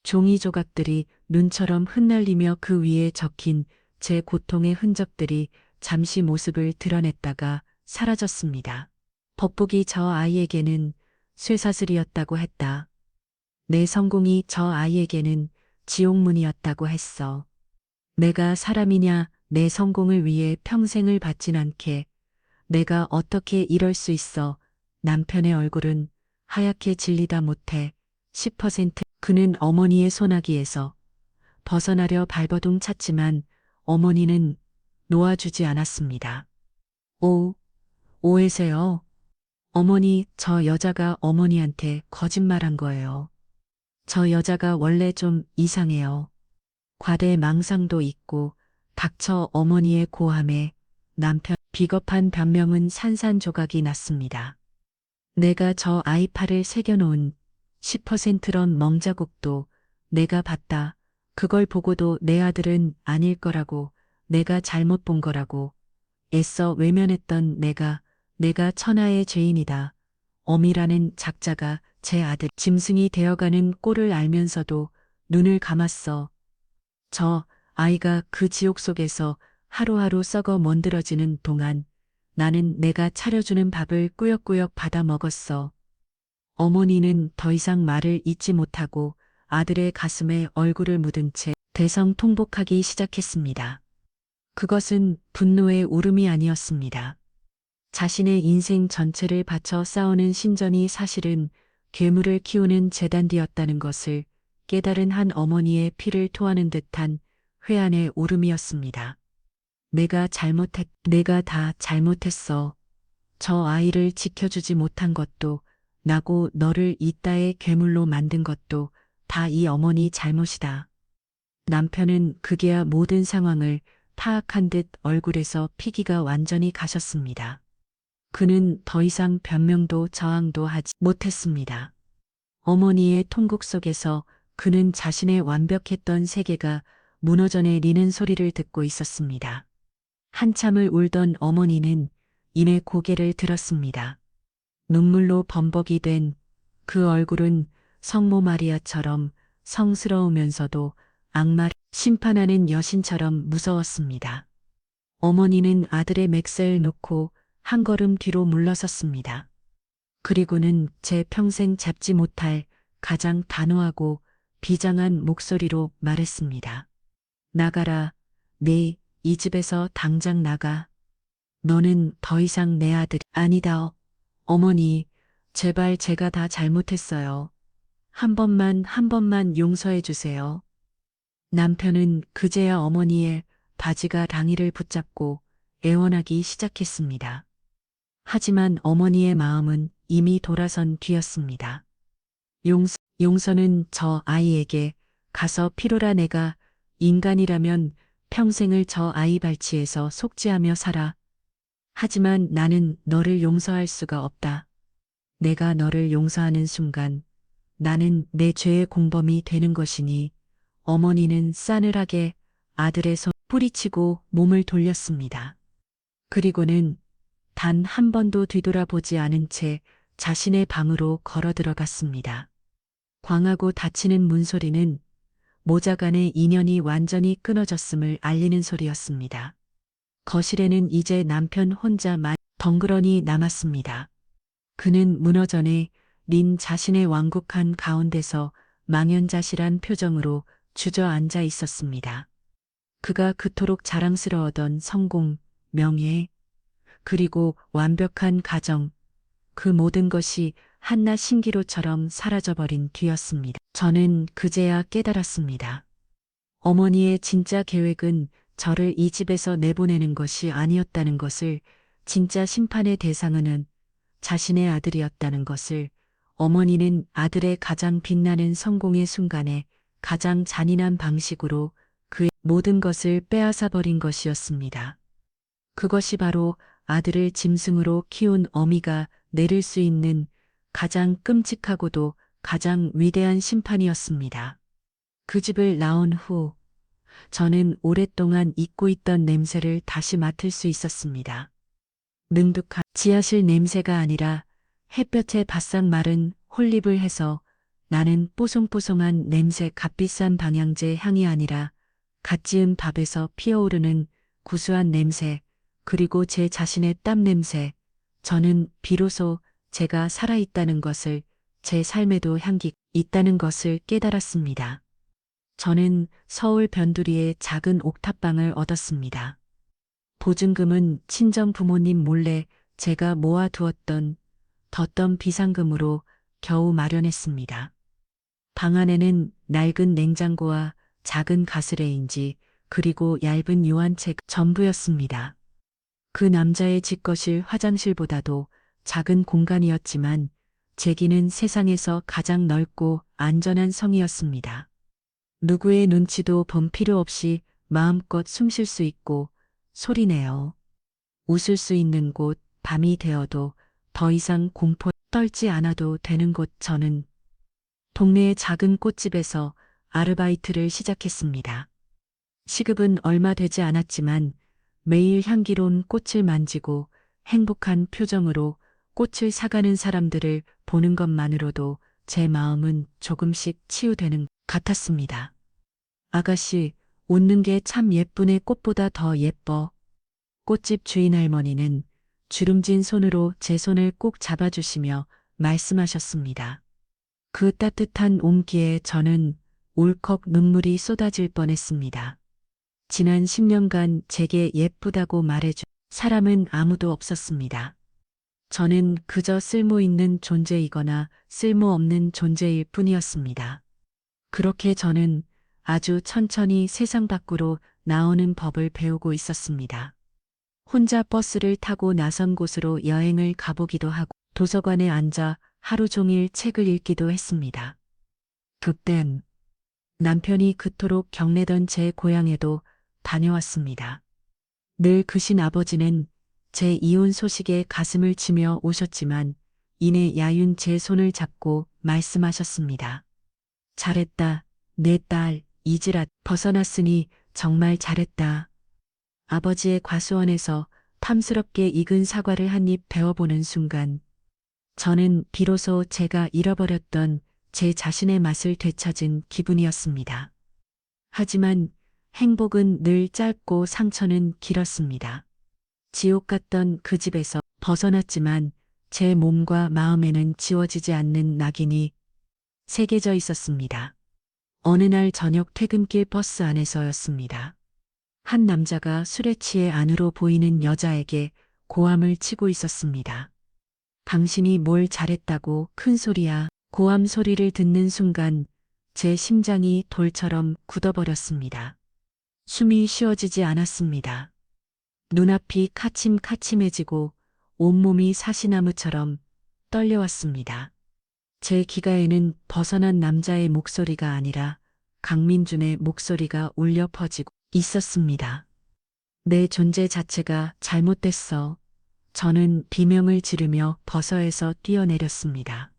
종이 조각들이 눈처럼 흩날리며 그 위에 적힌 제 고통의 흔적들이 잠시 모습을 드러냈다가 사라졌습니다. 법복이 저 아이에게는 쇠사슬이었다고 했다. 내 성공이 저 아이에게는 지옥문이었다고 했어. 내가 사람이냐, 내 성공을 위해 평생을 바친 않게. 내가 어떻게 이럴 수 있어. 남편의 얼굴은 하얗게 질리다 못해 10% 그는 어머니의 소나기에서 벗어나려 발버둥 찼지만 어머니는 놓아주지 않았습니다. 오해세요. 어머니, 저 여자가 어머니한테 거짓말한 거예요. 저 여자가 원래 좀 이상해요. 과대망상도 있고. 닥쳐. 어머니의 고함에 남편 비겁한 변명은 산산조각이 났습니다. 내가 저 아이 팔을 새겨놓은 10%런 멍자국도 내가 봤다. 그걸 보고도 내 아들은 아닐 거라고, 내가 잘못 본 거라고 애써 외면했던 내가 천하의 죄인이다. 어미라는 작자가 제 아들 짐승이 되어가는 꼴을 알면서도 눈을 감았어. 저 아이가 그 지옥 속에서 하루하루 썩어 먼드러지는 동안 나는 내가 차려주는 밥을 꾸역꾸역 받아 먹었어. 어머니는 더 이상 말을 잇지 못하고 아들의 가슴에 얼굴을 묻은 채 대성통곡하기 시작했습니다. 그것은 분노의 울음이 아니었습니다. 자신의 인생 전체를 바쳐 싸우는 신전이 사실은 괴물을 키우는 재단디였다는 것을 깨달은 한 어머니의 피를 토하는 듯한 회한의 울음이었습니다. 내가 다 잘못했어. 저 아이를 지켜주지 못한 것도, 나고 너를 이따의 괴물로 만든 것도 다 이 어머니 잘못이다. 남편은 그게야 모든 상황을 파악한 듯 얼굴에서 피기가 완전히 가셨습니다. 그는 더 이상 변명도 저항도 하지 못했습니다. 어머니의 통곡 속에서 그는 자신의 완벽했던 세계가 무너져 내리는 소리를 듣고 있었습니다. 한참을 울던 어머니는 이내 고개를 들었습니다. 눈물로 범벅이 된 그 얼굴은 성모 마리아처럼 성스러우면서도 악마를 심판하는 여신처럼 무서웠습니다. 어머니는 아들의 맥살 놓고 한 걸음 뒤로 물러섰습니다. 그리고는 제 평생 잡지 못할 가장 단호하고 비장한 목소리로 말했습니다. 나가라. 네, 이 집에서 당장 나가. 너는 더 이상 내 아들이 아니다. 어머니, 제발 제가 다 잘못했어요. 한 번만 용서해 주세요. 남편은 그제야 어머니의 바지가 랑이를 붙잡고 애원하기 시작했습니다. 하지만 어머니의 마음은 이미 돌아선 뒤였습니다. 용서는 저 아이에게 가서 피로라 내가 인간이라면 평생을 저 아이 발치에서 속죄하며 살아. 하지만 나는 너를 용서할 수가 없다. 내가 너를 용서하는 순간 나는 내 죄의 공범이 되는 것이니 어머니는 싸늘하게 아들의 손 뿌리치고 몸을 돌렸습니다. 그리고는 단 한 번도 뒤돌아보지 않은 채 자신의 방으로 걸어 들어갔습니다. 광하고 닫히는 문소리는 모자간의 인연이 완전히 끊어졌음을 알리는 소리였습니다. 거실에는 이제 남편 혼자만 덩그러니 남았습니다. 그는 무너져 내린 자신의 완곡한 가운데서 망연자실한 표정으로 주저앉아 있었습니다. 그가 그토록 자랑스러워하던 성공, 명예, 그리고 완벽한 가정, 그 모든 것이 한낱 신기루처럼 사라져버린 뒤였습니다. 저는 그제야 깨달았습니다. 어머니의 진짜 계획은 저를 이 집에서 내보내는 것이 아니었다는 것을, 진짜 심판의 대상은 자신의 아들이었다는 것을, 어머니는 아들의 가장 빛나는 성공의 순간에 가장 잔인한 방식으로 그의 모든 것을 빼앗아 버린 것이었습니다. 그것이 바로 아들을 짐승으로 키운 어미가 내릴 수 있는 가장 끔찍하고도 가장 위대한 심판이었습니다. 그 집을 나온 후 저는 오랫동안 잊고 있던 냄새를 다시 맡을 수 있었습니다. 능득한 지하실 냄새가 아니라 햇볕에 바싹 마른 홀립을 해서 나는 뽀송뽀송한 냄새, 값비싼 방향제 향이 아니라 갓 지은 밥에서 피어오르는 구수한 냄새, 그리고 제 자신의 땀 냄새. 저는 비로소 제가 살아있다는 것을, 제 삶에도 향기 있다는 것을 깨달았습니다. 저는 서울 변두리에 작은 옥탑방을 얻었습니다. 보증금은 친정 부모님 몰래 제가 모아두었던 덧던 비상금으로 겨우 마련했습니다. 방 안에는 낡은 냉장고와 작은 가스레인지, 그리고 얇은 요한책 전부였습니다. 그 남자의 집거실 화장실보다도 작은 공간이었지만 제기는 세상에서 가장 넓고 안전한 성이었습니다. 누구의 눈치도 본 필요 없이 마음껏 숨 쉴 수 있고 소리내어 웃을 수 있는 곳, 밤이 되어도 더 이상 공포 떨지 않아도 되는 곳. 저는 동네의 작은 꽃집에서 아르바이트를 시작했습니다. 시급은 얼마 되지 않았지만 매일 향기로운 꽃을 만지고 행복한 표정으로 꽃을 사가는 사람들을 보는 것만으로도 제 마음은 조금씩 치유되는 것 같았습니다. 아가씨, 웃는 게 참 예쁘네. 꽃보다 더 예뻐. 꽃집 주인 할머니는 주름진 손으로 제 손을 꼭 잡아주시며 말씀하셨습니다. 그 따뜻한 온기에 저는 울컥 눈물이 쏟아질 뻔했습니다. 지난 10년간 제게 예쁘다고 말해준 사람은 아무도 없었습니다. 저는 그저 쓸모있는 존재이거나 쓸모없는 존재일 뿐이었습니다. 그렇게 저는 아주 천천히 세상 밖으로 나오는 법을 배우고 있었습니다. 혼자 버스를 타고 낯선 곳으로 여행을 가보기도 하고 도서관에 앉아 하루 종일 책을 읽기도 했습니다. 그땐 남편이 그토록 경내던 제 고향에도 다녀왔습니다. 늘 크신 아버지는 제 이혼 소식에 가슴을 치며 오셨지만 이내 야윤 제 손을 잡고 말씀하셨습니다. 잘했다, 내 딸, 이지라 벗어났으니 정말 잘했다. 아버지의 과수원에서 탐스럽게 익은 사과를 한 입 베어보는 순간 저는 비로소 제가 잃어버렸던 제 자신의 맛을 되찾은 기분이었습니다. 하지만 행복은 늘 짧고 상처는 길었습니다. 지옥 같던 그 집에서 벗어났지만 제 몸과 마음에는 지워지지 않는 낙인이 새겨져 있었습니다. 어느 날 저녁 퇴근길 버스 안에서였습니다. 한 남자가 술에 취해 안으로 보이는 여자에게 고함을 치고 있었습니다. 당신이 뭘 잘했다고 큰 소리야. 고함 소리를 듣는 순간 제 심장이 돌처럼 굳어버렸습니다. 숨이 쉬어지지 않았습니다. 눈앞이 카침카침해지고 온몸이 사시나무처럼 떨려왔습니다. 제 귀가에는 벗어난 남자의 목소리가 아니라 강민준의 목소리가 울려 퍼지고 있었습니다. 내 존재 자체가 잘못됐어. 저는 비명을 지르며 버서에서 뛰어내렸습니다.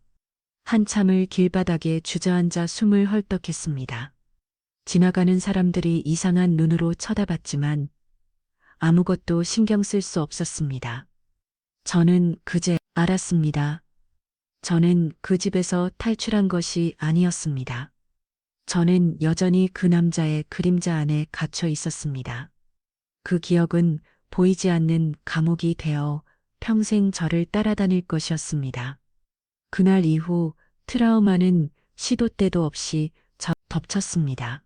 한참을 길바닥에 주저앉아 숨을 헐떡했습니다. 지나가는 사람들이 이상한 눈으로 쳐다봤지만 아무것도 신경 쓸 수 없었습니다. 저는 그제 알았습니다. 저는 그 집에서 탈출한 것이 아니었습니다. 저는 여전히 그 남자의 그림자 안에 갇혀 있었습니다. 그 기억은 보이지 않는 감옥이 되어 평생 저를 따라다닐 것이었습니다. 그날 이후 트라우마는 시도 때도 없이 덮쳤습니다.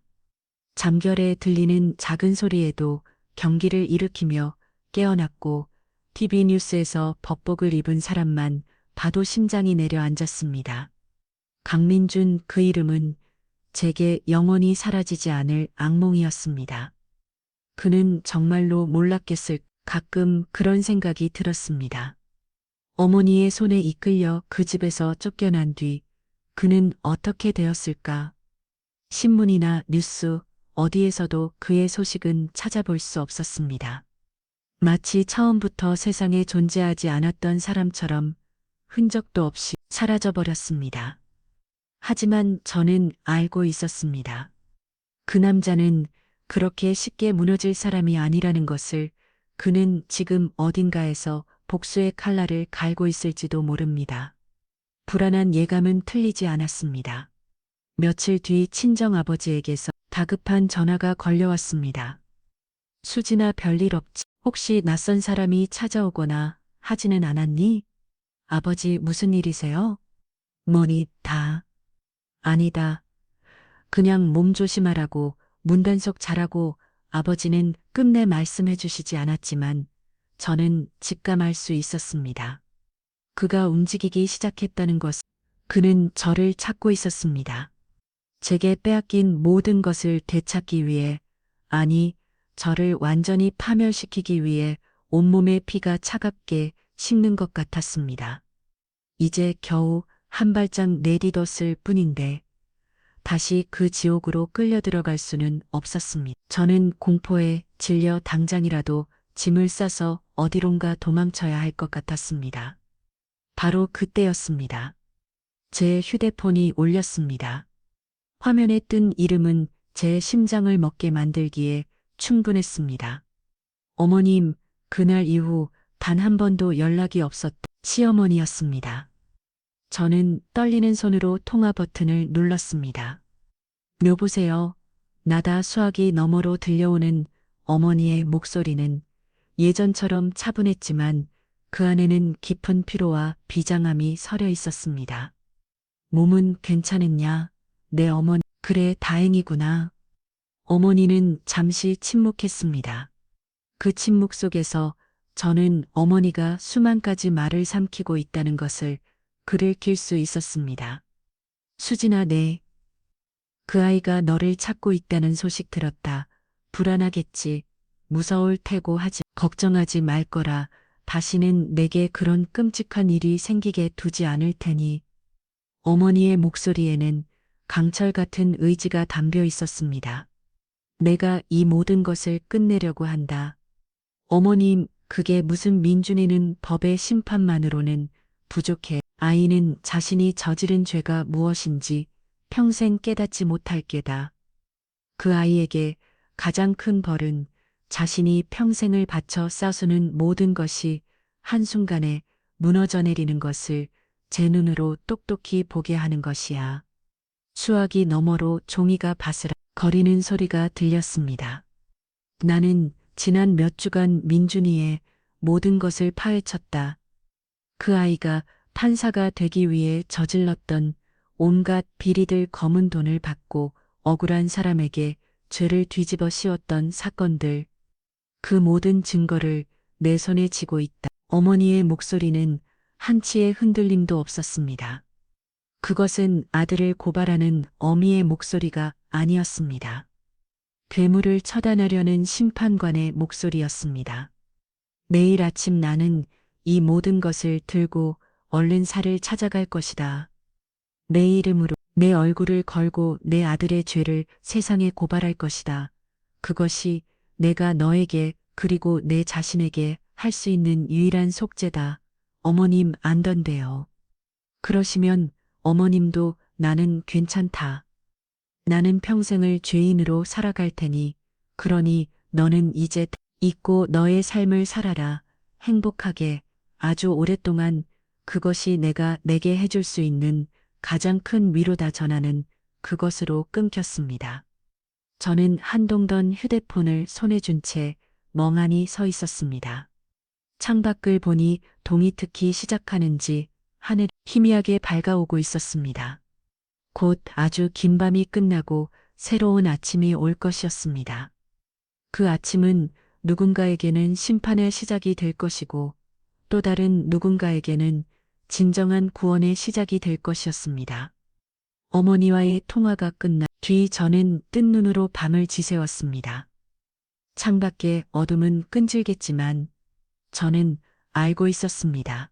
잠결에 들리는 작은 소리에도 경기를 일으키며 깨어났고 TV 뉴스에서 법복을 입은 사람만 봐도 심장이 내려앉았습니다. 강민준, 그 이름은 제게 영원히 사라지지 않을 악몽이었습니다. 그는 정말로 몰랐겠을 가끔 그런 생각이 들었습니다. 어머니의 손에 이끌려 그 집에서 쫓겨난 뒤 그는 어떻게 되었을까? 신문이나 뉴스 어디에서도 그의 소식은 찾아볼 수 없었습니다. 마치 처음부터 세상에 존재하지 않았던 사람처럼 흔적도 없이 사라져버렸습니다. 하지만 저는 알고 있었습니다. 그 남자는 그렇게 쉽게 무너질 사람이 아니라는 것을. 그는 지금 어딘가에서 복수의 칼날을 갈고 있을지도 모릅니다. 불안한 예감은 틀리지 않았습니다. 며칠 뒤 친정아버지에게서 다급한 전화가 걸려왔습니다. 수진아, 별일 없지? 혹시 낯선 사람이 찾아오거나 하지는 않았니? 아버지, 무슨 일이세요? 뭐니, 다. 아니다. 그냥 몸 조심하라고, 문단속 잘하고. 아버지는 끝내 말씀해 주시지 않았지만 저는 직감할 수 있었습니다. 그가 움직이기 시작했다는 것. 그는 저를 찾고 있었습니다. 제게 빼앗긴 모든 것을 되찾기 위해, 아니, 저를 완전히 파멸시키기 위해 온몸의 피가 차갑게 식는 것 같았습니다. 이제 겨우 한 발짝 내딛었을 뿐인데 다시 그 지옥으로 끌려 들어갈 수는 없었습니다. 저는 공포에 질려 당장이라도 짐을 싸서 어디론가 도망쳐야 할 것 같았습니다. 바로 그때였습니다. 제 휴대폰이 울렸습니다. 화면에 뜬 이름은 제 심장을 먹게 만들기에 충분했습니다. 어머님, 그날 이후 단 한 번도 연락이 없었던 시어머니였습니다. 저는 떨리는 손으로 통화 버튼을 눌렀습니다. 여보세요. 나다. 수화기 너머로 들려오는 어머니의 목소리는 예전처럼 차분했지만 그 안에는 깊은 피로와 비장함이 서려 있었습니다. 몸은 괜찮았냐? 내 어머니. 그래, 다행이구나. 어머니는 잠시 침묵했습니다. 그 침묵 속에서 저는 어머니가 수만 가지 말을 삼키고 있다는 것을 글을 낄 수 있었습니다. 수진아, 네. 그 아이가 너를 찾고 있다는 소식 들었다. 불안하겠지. 무서울 테고 하지. 걱정하지 말 거라. 다시는 내게 그런 끔찍한 일이 생기게 두지 않을 테니. 어머니의 목소리에는 강철 같은 의지가 담겨 있었습니다. 내가 이 모든 것을 끝내려고 한다. 어머님, 그게 무슨. 민준이는 법의 심판만으로는 부족해. 아이는 자신이 저지른 죄가 무엇인지 평생 깨닫지 못할 게다. 그 아이에게 가장 큰 벌은 자신이 평생을 바쳐 쌓아놓은 모든 것이 한순간에 무너져 내리는 것을 제 눈으로 똑똑히 보게 하는 것이야. 수화기 너머로 종이가 바스락 거리는 소리가 들렸습니다. 나는 지난 몇 주간 민준이의 모든 것을 파헤쳤다. 그 아이가 판사가 되기 위해 저질렀던 온갖 비리들, 검은 돈을 받고 억울한 사람에게 죄를 뒤집어 씌웠던 사건들, 그 모든 증거를 내 손에 쥐고 있다. 어머니의 목소리는 한치의 흔들림도 없었습니다. 그것은 아들을 고발하는 어미의 목소리가 아니었습니다. 괴물을 처단하려는 심판관의 목소리였습니다. 내일 아침 나는 이 모든 것을 들고 얼른 살을 찾아갈 것이다. 내 이름으로 내 얼굴을 걸고 내 아들의 죄를 세상에 고발할 것이다. 그것이 내가 너에게 그리고 내 자신에게 할 수 있는 유일한 속죄다. 어머님 안 던데요. 그러시면 어머님도 나는 괜찮다. 나는 평생을 죄인으로 살아갈 테니 그러니 너는 이제 잊고 너의 삶을 살아라. 행복하게 아주 오랫동안 그것이 내가 내게 해줄 수 있는 가장 큰 위로다 전하는 그것으로 끊겼습니다. 저는 한동던 휴대폰을 손에 쥔 채 멍하니 서 있었습니다. 창밖을 보니 동이 트기 시작하는지 하늘 희미하게 밝아오고 있었습니다. 곧 아주 긴 밤이 끝나고 새로운 아침이 올 것이었습니다. 그 아침은 누군가에게는 심판의 시작이 될 것이고 또 다른 누군가에게는 진정한 구원의 시작이 될 것이었습니다. 어머니와의 통화가 끝난 뒤 저는 뜬 눈으로 밤을 지새웠습니다. 창밖의 어둠은 끈질겼지만 저는 알고 있었습니다.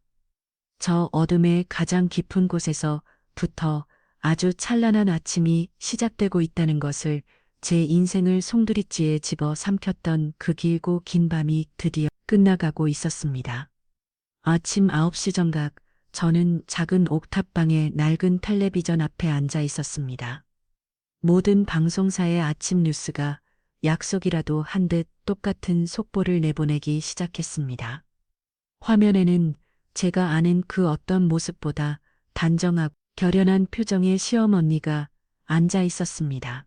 저 어둠의 가장 깊은 곳에서부터 아주 찬란한 아침이 시작되고 있다는 것을 제 인생을 송두리째에 집어 삼켰던 그 길고 긴 밤이 드디어 끝나가고 있었습니다. 아침 9시 정각 저는 작은 옥탑방의 낡은 텔레비전 앞에 앉아 있었습니다. 모든 방송사의 아침 뉴스가 약속이라도 한 듯 똑같은 속보를 내보내기 시작했습니다. 화면에는 제가 아는 그 어떤 모습보다 단정하고 결연한 표정의 시어머니가 앉아 있었습니다.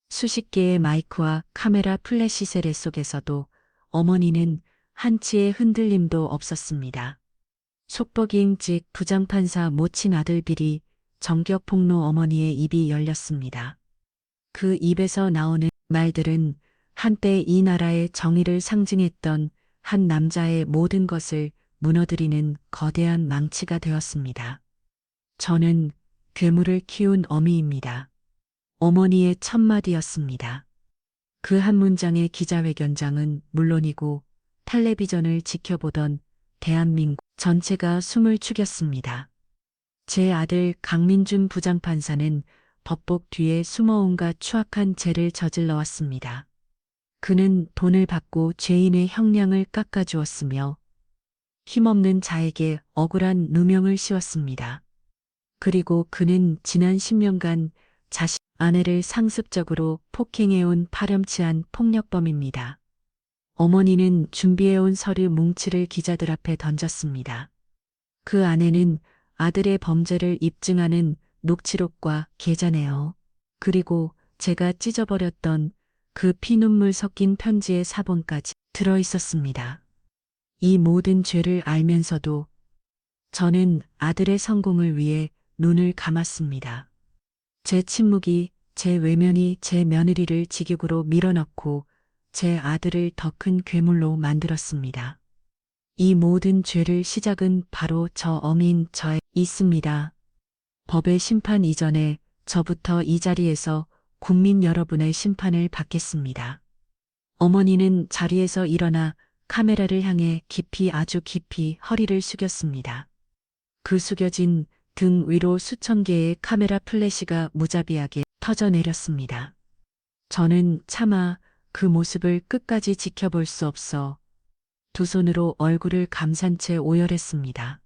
수십 개의 마이크와 카메라 플래시셀 속에서도 어머니는 한치의 흔들림도 없었습니다. 속보기행직 부장판사 모친 아들 비리 정격 폭로 어머니의 입이 열렸습니다. 그 입에서 나오는 말들은 한때 이 나라의 정의를 상징했던 한 남자의 모든 것을 무너뜨리는 거대한 망치가 되었습니다. 저는 괴물을 키운 어미입니다. 어머니의 첫마디였습니다. 그 한 문장의 기자회견장은 물론이고 텔레비전을 지켜보던 대한민국 전체가 숨을 죽였습니다. 제 아들 강민준 부장판사는 법복 뒤에 숨어 온갖 추악한 죄를 저질러 왔습니다. 그는 돈을 받고 죄인의 형량을 깎아주었으며 힘없는 자에게 억울한 누명을 씌웠습니다. 그리고 그는 지난 10년간 자신 아내를 상습적으로 폭행해온 파렴치한 폭력범입니다. 어머니는 준비해온 서류 뭉치를 기자들 앞에 던졌습니다. 그 안에는 아들의 범죄를 입증하는 녹취록과 계좌네요. 그리고 제가 찢어버렸던 그 피눈물 섞인 편지의 사본까지 들어 있었습니다. 이 모든 죄를 알면서도 저는 아들의 성공을 위해 눈을 감았습니다. 제 침묵이, 제 외면이 제 며느리를 지옥으로 밀어넣고 제 아들을 더 큰 괴물로 만들었습니다. 이 모든 죄를 시작은 바로 저 어미인 저에 있습니다. 법의 심판 이전에 저부터 이 자리에서 국민 여러분의 심판을 받겠습니다. 어머니는 자리에서 일어나 카메라를 향해 깊이 아주 깊이 허리를 숙였습니다. 그 숙여진 등 위로 수천 개의 카메라 플래시가 무자비하게 터져내렸습니다. 저는 차마 그 모습을 끝까지 지켜볼 수 없어 두 손으로 얼굴을 감싼 채 오열했습니다.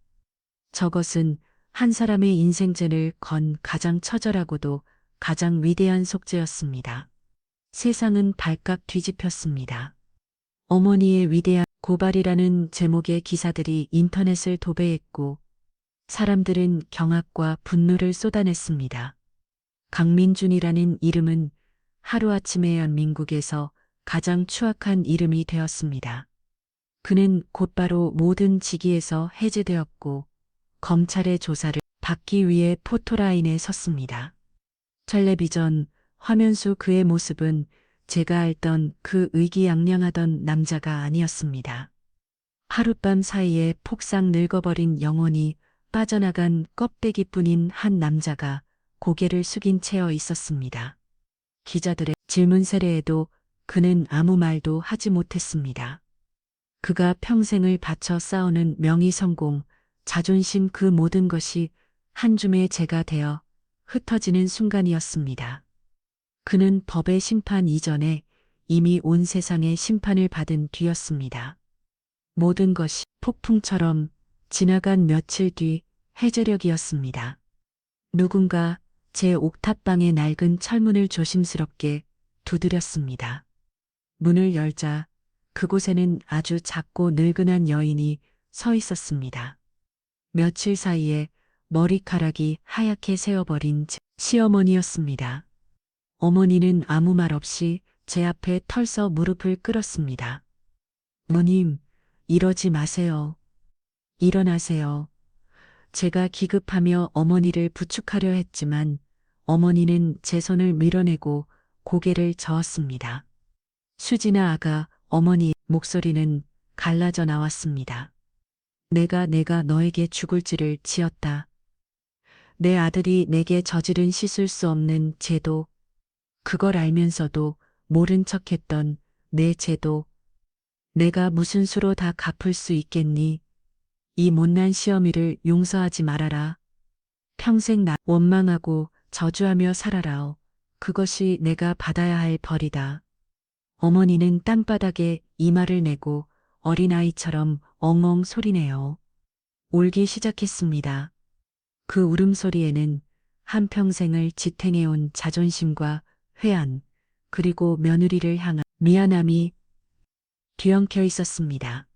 저것은 한 사람의 인생죄를 건 가장 처절하고도 가장 위대한 속죄였습니다. 세상은 발칵 뒤집혔습니다. 어머니의 위대한 고발이라는 제목의 기사들이 인터넷을 도배했고 사람들은 경악과 분노를 쏟아냈습니다. 강민준이라는 이름은 하루아침에 연민국에서 가장 추악한 이름이 되었습니다. 그는 곧바로 모든 직위에서 해제되었고 검찰의 조사를 받기 위해 포토라인에 섰습니다. 텔레비전 화면 속 그의 모습은 제가 알던 그 의기양양하던 남자가 아니었습니다. 하룻밤 사이에 폭삭 늙어버린 영혼이 빠져나간 껍데기뿐인 한 남자가 고개를 숙인 채어 있었습니다. 기자들의 질문 세례에도 그는 아무 말도 하지 못했습니다. 그가 평생을 바쳐 쌓아오는 명예 성공, 자존심 그 모든 것이 한 줌의 재가 되어 흩어지는 순간이었습니다. 그는 법의 심판 이전에 이미 온 세상의 심판을 받은 뒤였습니다. 모든 것이 폭풍처럼 지나간 며칠 뒤 해저력이었습니다. 누군가 제 옥탑방의 낡은 철문을 조심스럽게 두드렸습니다. 문을 열자 그곳에는 아주 작고 늙은한 여인이 서 있었습니다. 며칠 사이에 머리카락이 하얗게 새어버린 시어머니였습니다. 어머니는 아무 말 없이 제 앞에 털서 무릎을 꿇었습니다. 어머님, 이러지 마세요. 일어나세요. 제가 기급하며 어머니를 부축하려 했지만 어머니는 제 손을 밀어내고 고개를 저었습니다. 수진아 아가, 어머니 목소리는 갈라져 나왔습니다. 내가 너에게 죽을지를 지었다. 내 아들이 내게 저지른 씻을 수 없는 죄도, 그걸 알면서도 모른 척했던 내 죄도, 내가 무슨 수로 다 갚을 수 있겠니? 이 못난 시어미를 용서하지 말아라. 평생 나 원망하고 저주하며 살아라오. 그것이 내가 받아야 할 벌이다. 어머니는 땅바닥에 이마를 내고 어린아이처럼 엉엉 소리내어 울기 시작했습니다. 그 울음소리에는 한평생을 지탱해온 자존심과 회한, 그리고 며느리를 향한 미안함이 뒤엉켜 있었습니다.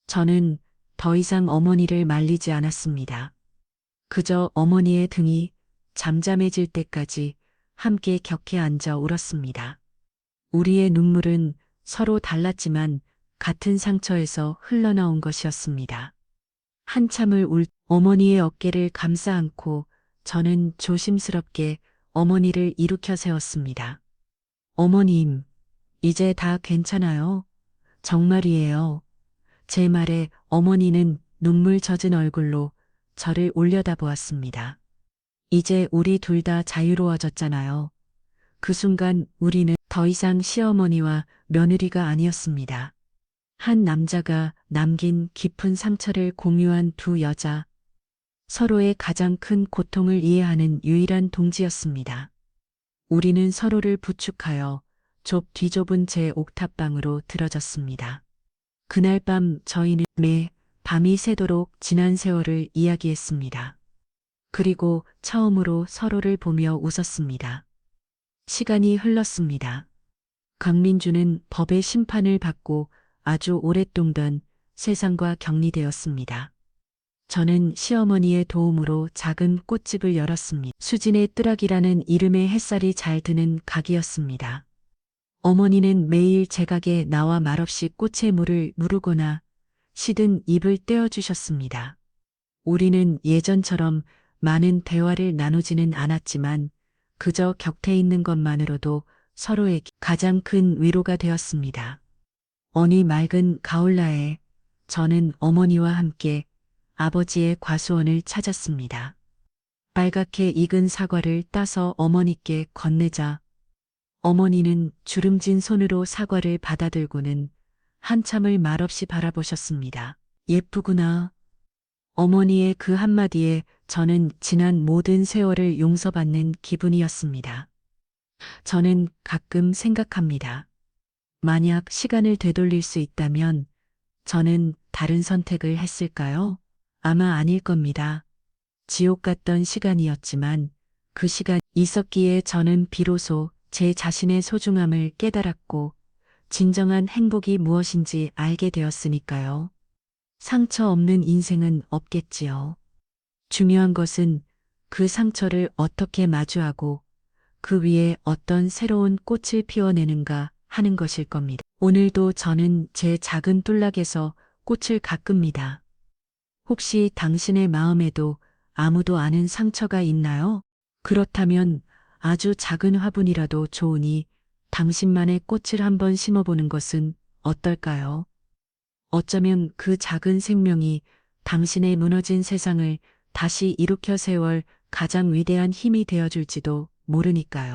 저는 더 이상 어머니를 말리지 않았습니다. 그저 어머니의 등이 잠잠해질 때까지 함께 격해 앉아 울었습니다. 우리의 눈물은 서로 달랐지만 같은 상처에서 흘러나온 것이었습니다. 한참을 어머니의 어깨를 감싸 안고 저는 조심스럽게 어머니를 일으켜 세웠습니다. 어머님, 이제 다 괜찮아요. 정말이에요. 제 말에 어머니는 눈물 젖은 얼굴로 저를 올려다보았습니다. 이제 우리 둘 다 자유로워졌잖아요. 그 순간 우리는 더 이상 시어머니와 며느리가 아니었습니다. 한 남자가 남긴 깊은 상처를 공유한 두 여자, 서로의 가장 큰 고통을 이해하는 유일한 동지였습니다. 우리는 서로를 부축하여 뒤좁은 제 옥탑방으로 들어졌습니다. 그날 밤 저희는 매 밤이 새도록 지난 세월을 이야기했습니다. 그리고 처음으로 서로를 보며 웃었습니다. 시간이 흘렀습니다. 강민주는 법의 심판을 받고 아주 오랫동안 세상과 격리되었습니다. 저는 시어머니의 도움으로 작은 꽃집을 열었습니다. 수진의 뜨락이라는 이름의 햇살이 잘 드는 가게였습니다. 어머니는 매일 제 가게에 나와 말없이 꽃에 물을 무르거나 시든 잎을 떼어주셨습니다. 우리는 예전처럼 많은 대화를 나누지는 않았지만 그저 곁에 있는 것만으로도 서로에게 가장 큰 위로가 되었습니다. 어느 맑은 가을날에 저는 어머니와 함께 아버지의 과수원을 찾았습니다. 빨갛게 익은 사과를 따서 어머니께 건네자 어머니는 주름진 손으로 사과를 받아들고는 한참을 말없이 바라보셨습니다. 예쁘구나. 어머니의 그 한마디에 저는 지난 모든 세월을 용서받는 기분이었습니다. 저는 가끔 생각합니다. 만약 시간을 되돌릴 수 있다면 저는 다른 선택을 했을까요? 아마 아닐 겁니다. 지옥 같던 시간이었지만 그 시간 있었기에 저는 비로소 제 자신의 소중함을 깨달았고 진정한 행복이 무엇인지 알게 되었으니까요. 상처 없는 인생은 없겠지요. 중요한 것은 그 상처를 어떻게 마주하고 그 위에 어떤 새로운 꽃을 피워내는가 하는 것일 겁니다. 오늘도 저는 제 작은 뚠락에서 꽃을 가꿉니다. 혹시 당신의 마음에도 아무도 아는 상처가 있나요? 그렇다면 아주 작은 화분이라도 좋으니 당신만의 꽃을 한번 심어보는 것은 어떨까요? 어쩌면 그 작은 생명이 당신의 무너진 세상을 다시 일으켜 세월 가장 위대한 힘이 되어줄지도 모르니까요.